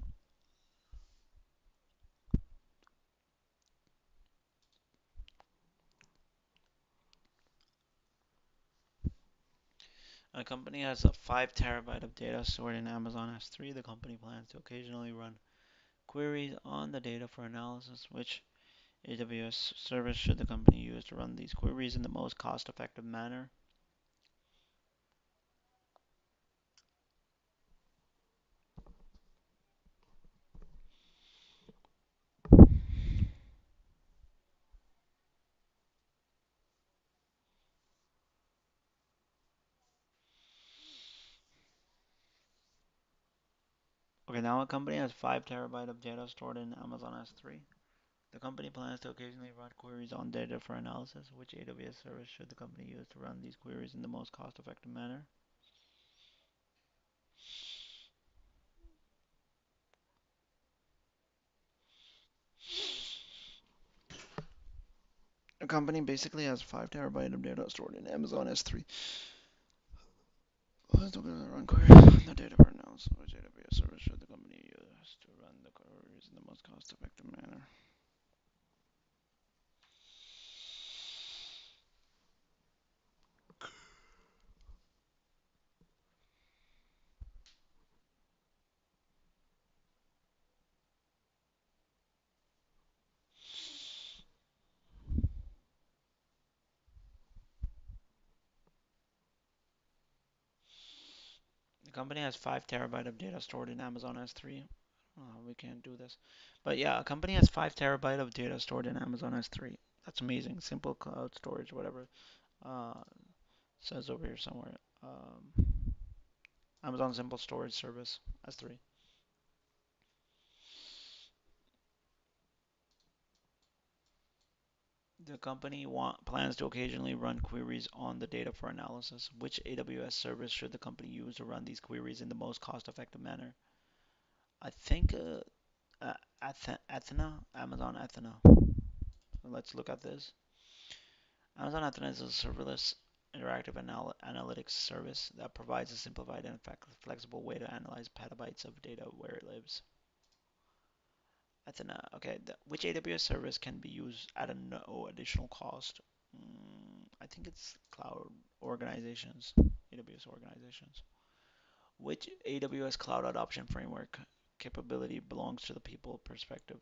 A company has a 5 terabyte of data stored in Amazon S3. The company plans to occasionally run queries on the data for analysis, which AWS service should the company use to run these queries in the most cost-effective manner. Okay, now a company has 5 terabyte of data stored in Amazon S3. The company plans to occasionally run queries on data for analysis. Which AWS service should the company use to run these queries in the most cost-effective manner? The company basically has 5 terabyte of data stored in Amazon S3. Plans to occasionally run queries on the data for analysis. Which AWS service should the company use to run the queries in the most cost-effective manner? The company has 5 terabyte of data stored in Amazon S3. Oh, we can't do this. But yeah, a company has 5 terabyte of data stored in Amazon S3. That's amazing. Simple cloud storage, whatever. Uh, says over here somewhere. Amazon Simple Storage Service S3. The company plans to occasionally run queries on the data for analysis. Which AWS service should the company use to run these queries in the most cost-effective manner? I think Athena, Amazon Athena. Let's look at this. Amazon Athena is a serverless interactive analytics service that provides a simplified and flexible way to analyze petabytes of data where it lives. Athena, okay. Which AWS service can be used at a no additional cost? I think it's cloud organizations, AWS organizations. Which AWS cloud adoption framework capability belongs to the people perspective?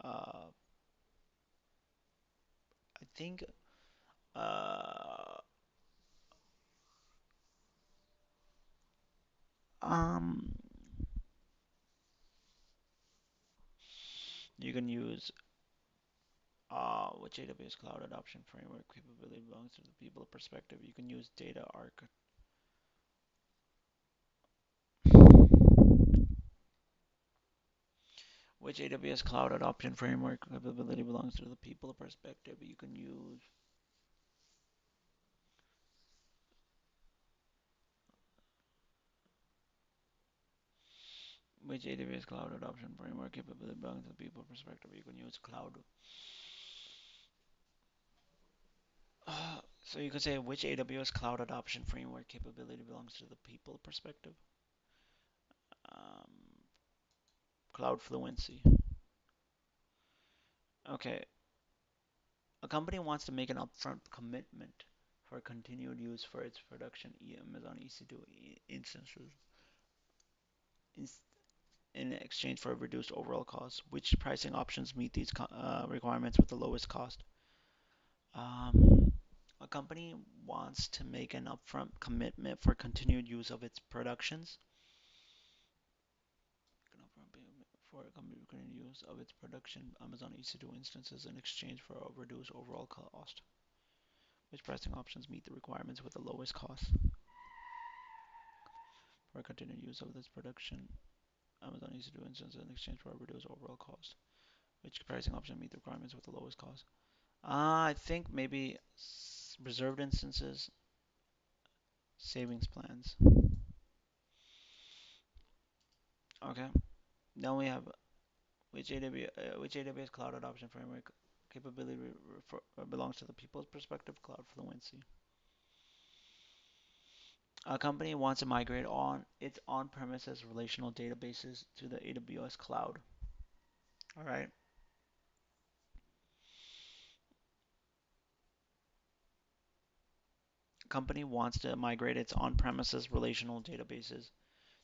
I think uh, um, you can use which AWS cloud adoption framework capability belongs to the people perspective. You can use data arc. Which AWS cloud adoption framework capability belongs to the people perspective. You can use which AWS cloud adoption framework capability belongs to the people perspective. You can use cloud. So you could say which AWS cloud adoption framework capability belongs to the people perspective. Um, Cloud fluency. Okay, a company wants to make an upfront commitment for continued use for its production Amazon EC2 instances in exchange for a reduced overall cost. Which pricing options meet these requirements with the lowest cost? Um, a company wants to make an upfront commitment for continued use of its productions. For continued use of its production Amazon EC2 instances in exchange for a reduced overall cost. Which pricing options meet the requirements with the lowest cost? For continued use of this production Amazon EC2 instances in exchange for a reduced overall cost. Which pricing option meet the requirements with the lowest cost? I think maybe reserved instances, savings plans. Okay. Then we have which AWS cloud adoption framework capability belongs to the people's perspective, cloud fluency. A company wants to migrate on its on-premises relational databases to the AWS cloud. All right. company wants to migrate its on-premises relational databases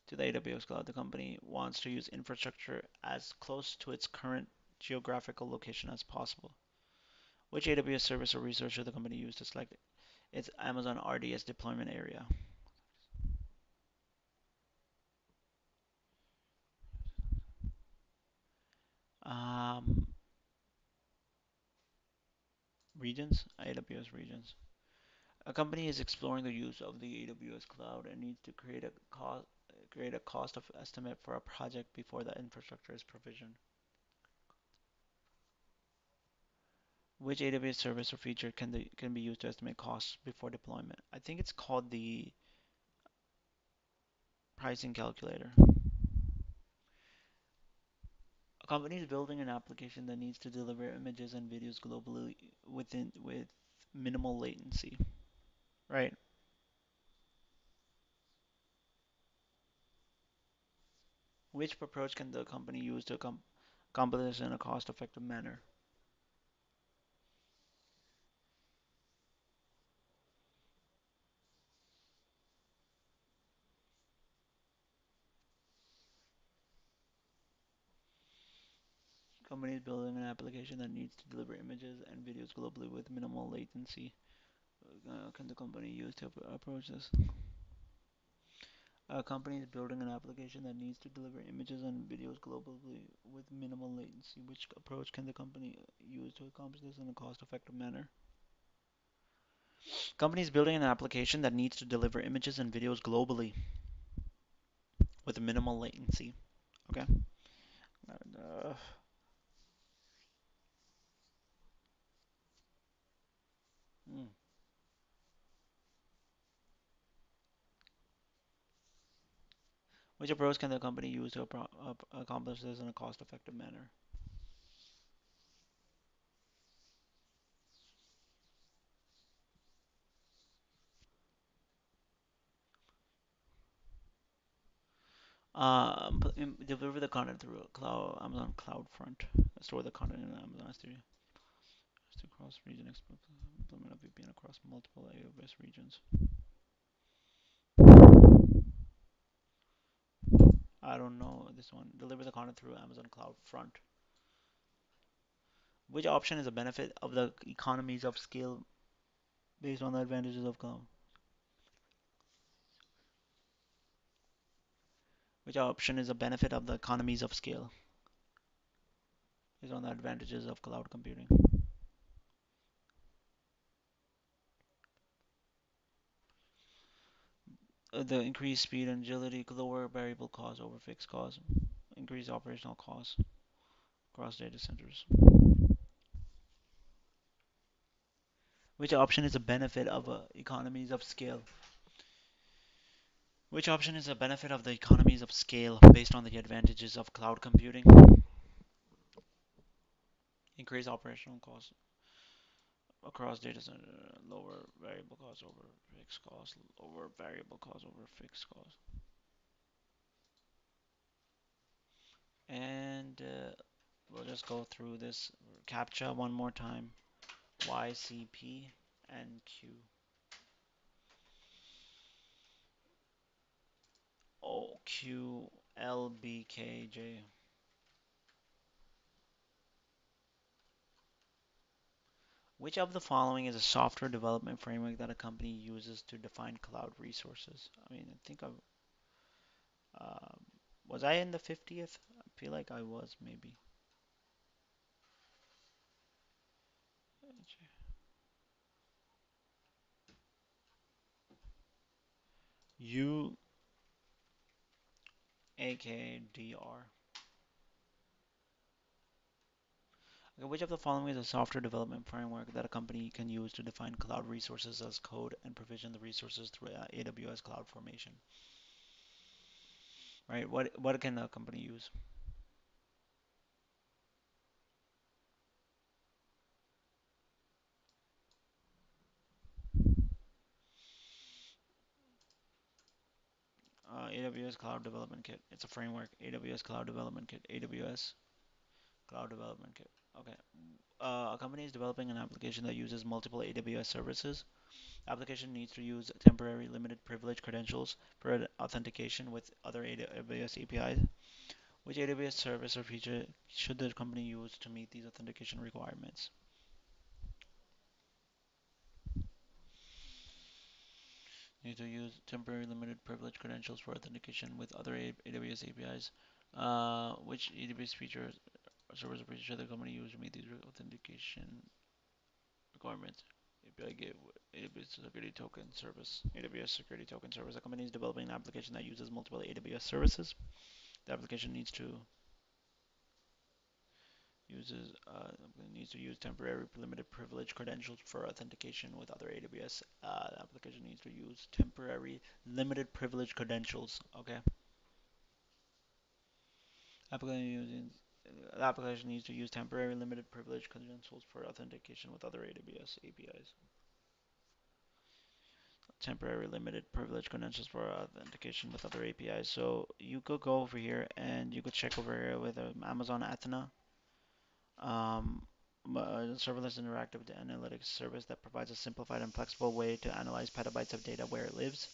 to the AWS cloud. The company wants to use infrastructure as close to its current geographical location as possible. Which AWS service or resource should the company use to select its Amazon RDS deployment area? Um, regions, AWS regions. A company is exploring the use of the AWS cloud and needs to create a cost of estimate for a project before the infrastructure is provisioned. Which AWS service or feature can be used to estimate costs before deployment? I think it's called the pricing calculator. A company is building an application that needs to deliver images and videos globally with minimal latency. Right. Which approach can the company use to accomplish this in a cost-effective manner? Company is building an application that needs to deliver images and videos globally with minimal latency. Can the company use to approach this? A company is building an application that needs to deliver images and videos globally with minimal latency. Which approach can the company use to accomplish this in a cost-effective manner? Company is building an application that needs to deliver images and videos globally with minimal latency. Okay. Uh, hmm. Which approach can the company use to accomplish this in a cost-effective manner? Deliver the content through Amazon CloudFront. Store the content in Amazon S3 to cross-region implement a VPN across multiple AWS regions. I don't know this one. Deliver the content through Amazon CloudFront. Which option is a benefit of the economies of scale based on the advantages of cloud? Which option is a benefit of the economies of scale based on the advantages of cloud computing? The increased speed and agility, lower variable costs over fixed costs, increased operational costs across data centers. Which option is a benefit of economies of scale? Which option is a benefit of the economies of scale based on the advantages of cloud computing? Increase operational costs across data center, lower variable costs over fixed costs, lower variable costs over fixed costs. And we'll just go through this CAPTCHA one more time. YCP and Q. OQLBKJ. Which of the following is a software development framework that a company uses to define cloud resources? I mean, I think um, was I in the 50th? I feel like I was maybe. UAKDR. Okay, which of the following is a software development framework that a company can use to define cloud resources as code and provision the resources through AWS Cloud Formation? Right? What can a company use? AWS Cloud Development Kit. It's a framework. AWS Cloud Development Kit. AWS Cloud Development Kit. Okay. A company is developing an application that uses multiple AWS services Application needs to use temporary limited privilege credentials for authentication with other AWS APIs. Which AWS service or feature should the company use to meet these authentication requirements? Need to use temporary limited privilege credentials for authentication with other AWS APIs. Which AWS features or service or feature should the company use to meet these authentication requirements? API gateway, AWS Security Token Service, AWS Security Token Service. A company is developing an application that uses multiple AWS services. The application uses needs to use temporary limited privilege credentials for authentication with other AWS. The application needs to use temporary limited privilege credentials. Okay. Application using the application needs to use temporary limited privilege credentials for authentication with other AWS APIs. Temporary limited privilege credentials for authentication with other APIs. So you could go over here and you could check over here with Amazon Athena, um, serverless interactive analytics service that provides a simplified and flexible way to analyze petabytes of data where it lives.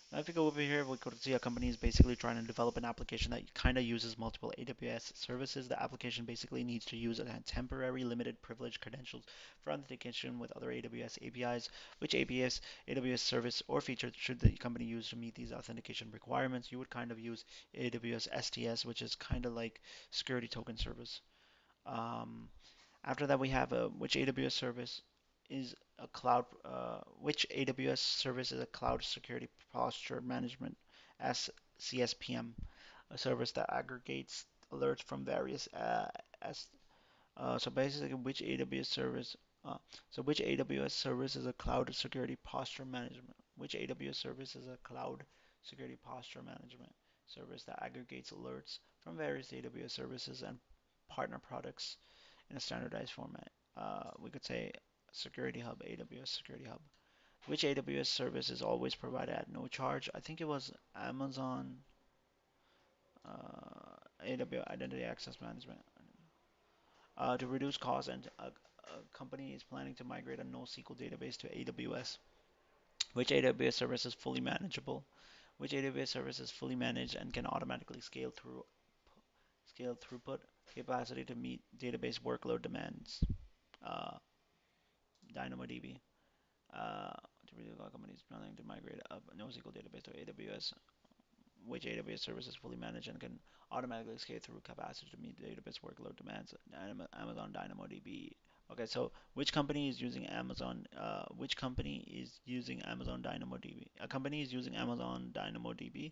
Now, if you go over here, we could see a company is basically trying to develop an application that kind of uses multiple AWS services. The application basically needs to use a temporary limited privilege credentials for authentication with other AWS APIs. Which AWS service or feature should the company use to meet these authentication requirements? You would kind of use AWS STS, which is kind of like security token service. Um, After that, we have which AWS service is a cloud, which AWS service is a cloud security posture management as CSPM, a service that aggregates alerts from various as so basically which AWS service which AWS service is a cloud security posture management? Which AWS service is a cloud security posture management service that aggregates alerts from various AWS services and partner products in a standardized format? We could say Security Hub, AWS Security Hub. Which AWS service is always provided at no charge? I think it was Amazon AWS Identity Access Management. To reduce costs, and a company is planning to migrate a NoSQL database to AWS. Which AWS service is fully manageable? Which AWS service is fully managed and can automatically scale throughput capacity to meet database workload demands? Uh, DynamoDB. Uh, to reduce companies planning to migrate a NoSQL database to AWS. Which AWS service is fully managed and can automatically scale through capacity to meet database workload demands? Amazon DynamoDB. Okay, so which company is using Amazon? Which company is using Amazon DynamoDB? A company is using Amazon DynamoDB.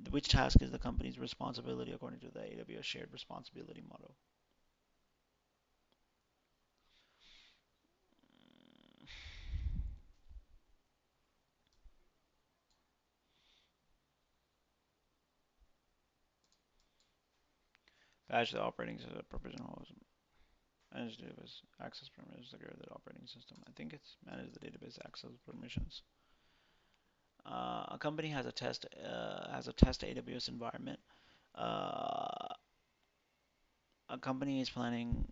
Which task is the company's responsibility according to the AWS shared responsibility model? Patch the operating system provision host. Manage database access permissions. Secure the operating system. I think it's manage the database access permissions. A company has a test AWS environment. Uh, a company is planning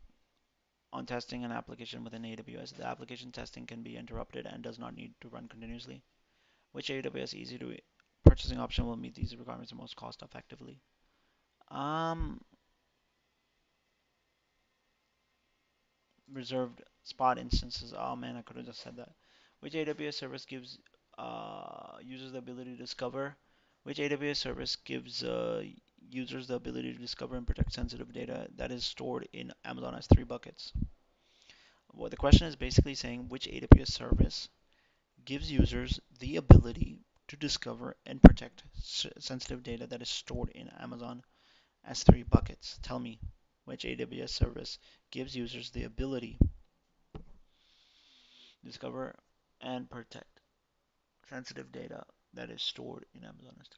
on testing an application within AWS. The application testing can be interrupted and does not need to run continuously. Which AWS easy to purchasing option will meet these requirements the most cost effectively? Um, Reserved spot instances. Oh man, I could have just said that. Which AWS service gives users the ability to discover? Which AWS service gives users the ability to discover and protect sensitive data that is stored in Amazon S3 buckets? Well, the question is basically saying which AWS service gives users the ability to discover and protect sensitive data that is stored in Amazon S3 buckets. Tell me which AWS service gives users the ability discover and protect sensitive data that is stored in Amazon S3.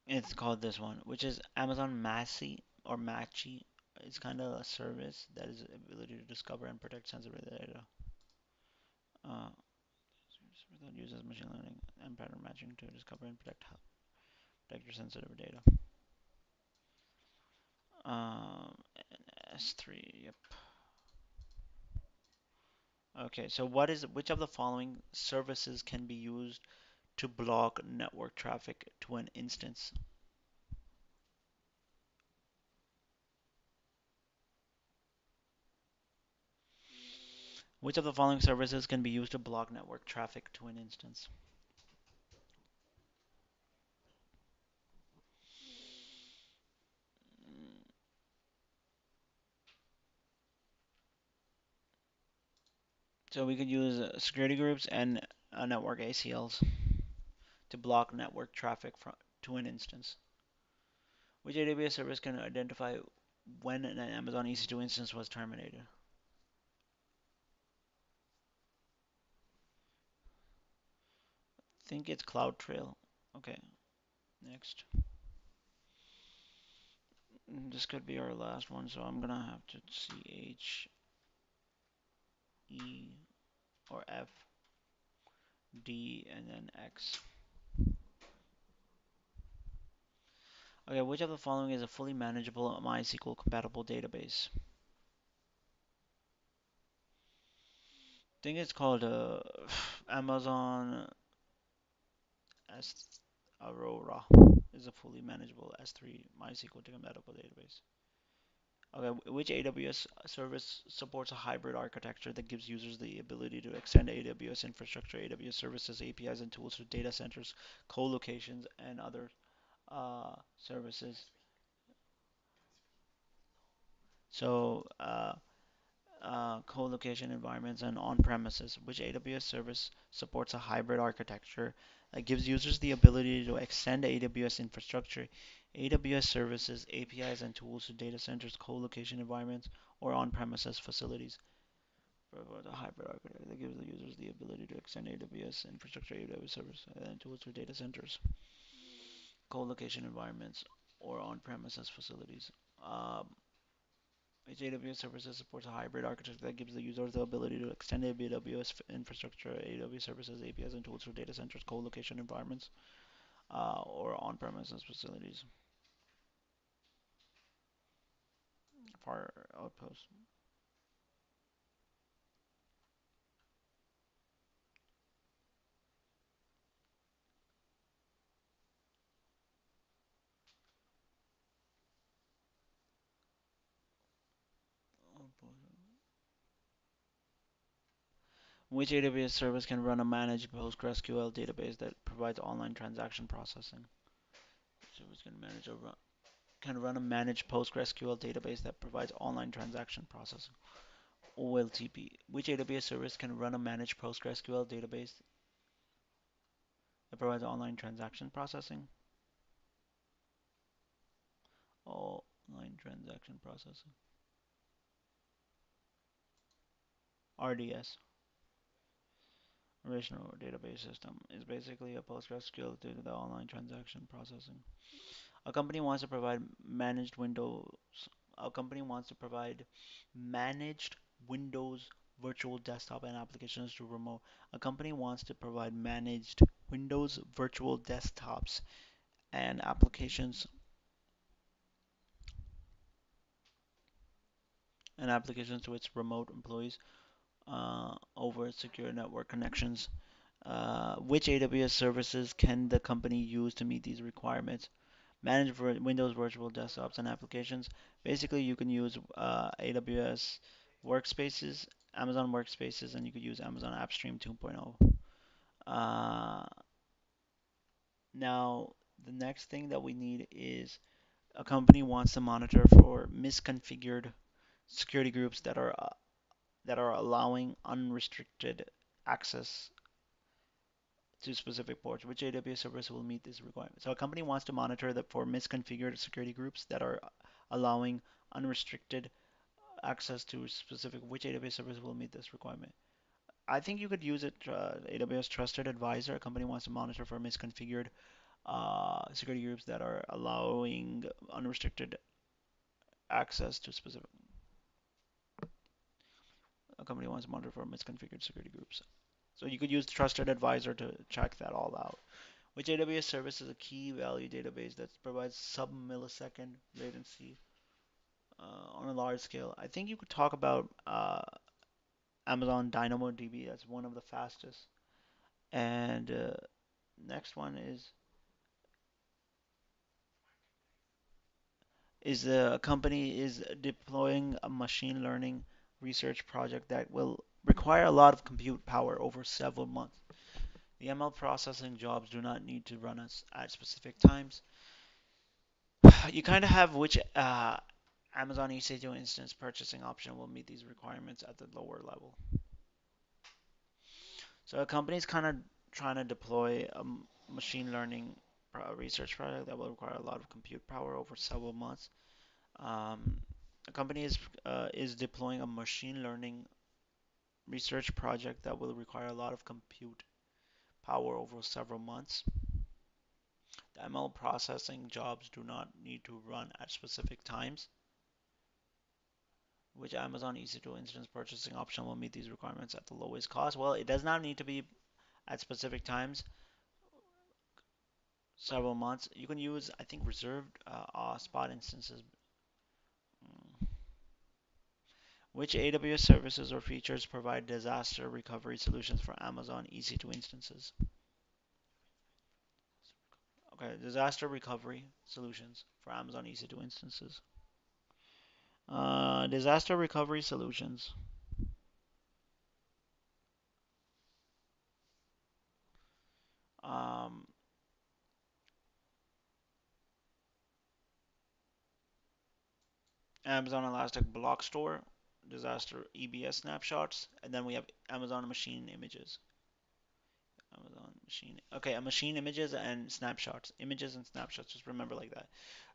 It's called this one, which is Amazon Massey or Machi. It's kind of a service that is the ability to discover and protect sensitive data. Uh, that uses machine learning pattern matching to discover and protect your sensitive data. Um, S3, yep. Okay, so which of the following services can be used to block network traffic to an instance? Which of the following services can be used to block network traffic to an instance? So we could use security groups and network ACLs to block network traffic to an instance. Which AWS service can identify when an Amazon EC2 instance was terminated? I think it's CloudTrail. Okay, next. This could be our last one, so I'm gonna have to CH, E, or F, D, and then X. Okay, which of the following is a fully manageable MySQL compatible database? I think it's called Amazon S Aurora is a fully manageable S3 MySQL compatible database. Okay, which AWS service supports a hybrid architecture that gives users the ability to extend AWS infrastructure, AWS services, APIs, and tools to data centers, co-locations, and other services? So, co-location environments and on-premises, which AWS service supports a hybrid architecture that gives users the ability to extend AWS infrastructure, AWS services, APIs, and tools to data centers, co-location environments, or on-premises facilities. For the hybrid architecture that gives the users the ability to extend AWS infrastructure, AWS service, and tools to data centers, co-location environments, or on-premises facilities. Um, Each AWS services supports a hybrid architecture that gives the user the ability to extend AWS infrastructure, AWS services, APIs, and tools for data centers, co-location environments, or on-premises facilities for outposts. Which AWS service can run a managed PostgreSQL database that provides online transaction processing? Service can run a managed PostgreSQL database that provides online transaction processing. OLTP. Which AWS service can run a managed PostgreSQL database that provides online transaction processing? Online transaction processing. RDS, Relational Database System, is basically a PostgreSQL due to the online transaction processing. A company wants to provide managed Windows. A company wants to provide managed Windows virtual desktop and applications to remote. A company wants to provide managed Windows virtual desktops and applications to its remote employees over secure network connections. Which AWS services can the company use to meet these requirements? Manage Windows virtual desktops and applications. Basically, you can use AWS Workspaces, Amazon Workspaces, and you could use Amazon AppStream 2.0. Uh, Now, the next thing that we need is a company wants to monitor for misconfigured security groups that are allowing unrestricted access to specific ports. Which AWS service will meet this requirement? So a company wants to monitor that for misconfigured security groups that are allowing unrestricted access to specific. Which AWS service will meet this requirement? I think you could use it. AWS Trusted Advisor. A company wants to monitor for misconfigured security groups that are allowing unrestricted access to specific. A company wants to monitor for misconfigured security groups. So you could use Trusted Advisor to check that all out. Which AWS service is a key value database that provides sub-millisecond latency on a large scale? I think you could talk about Amazon DynamoDB. That's one of the fastest. And next one is the company is deploying a machine learning research project that will require a lot of compute power over several months. The ML processing jobs do not need to run us at specific times. You kind of have which Amazon EC2 instance purchasing option will meet these requirements at the lower level. So a company is kind of trying to deploy a machine learning research project that will require a lot of compute power over several months. Um, a company is deploying a machine learning research project that will require a lot of compute power over several months. The ML processing jobs do not need to run at specific times. Which Amazon EC2 instance purchasing option will meet these requirements at the lowest cost? Well, it does not need to be at specific times, several months. You can use, I think, reserved spot instances. Mm. Which AWS services or features provide disaster recovery solutions for Amazon EC2 instances? Okay, disaster recovery solutions for Amazon EC2 instances. Disaster recovery solutions. Um, Amazon Elastic Block Store, disaster EBS snapshots, and then we have Amazon Machine Images. Amazon Machine. Okay, a machine images and snapshots. Images and snapshots. Just remember like that.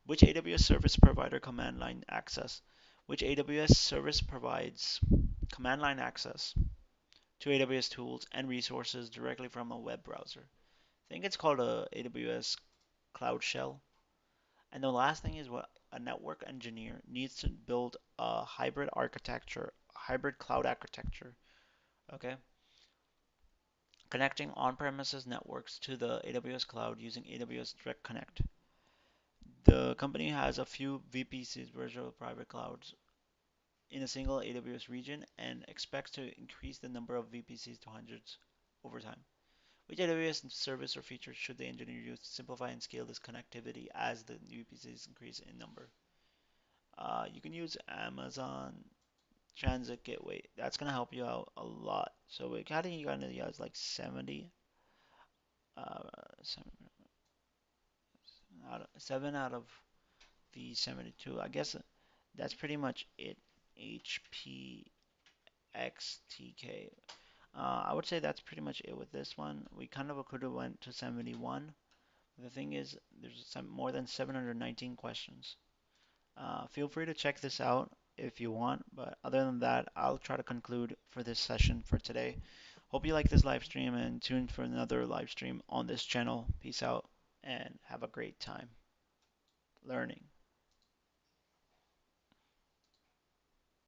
Which AWS service provider command line access? Which AWS service provides command line access to AWS tools and resources directly from a web browser? I think it's called a AWS Cloud Shell. And the last thing is what a network engineer needs to build a hybrid architecture, hybrid cloud architecture, okay? Connecting on-premises networks to the AWS cloud using AWS Direct Connect. The company has a few VPCs, virtual private clouds, in a single AWS region and expects to increase the number of VPCs to hundreds over time. Which AWS service or feature should the engineer use to simplify and scale this connectivity as the VPCs increase in number? You can use Amazon Transit Gateway. That's gonna help you out a lot. So we're you gonna use like 70, uh, 7 out of the 72. I guess that's pretty much it. HPXTK. I would say that's pretty much it with this one. We kind of could have went to 71. The thing is, there's more than 719 questions. Feel free to check this out if you want, but other than that, I'll try to conclude for this session for today. Hope you like this live stream and tune for another live stream on this channel. Peace out and have a great time learning.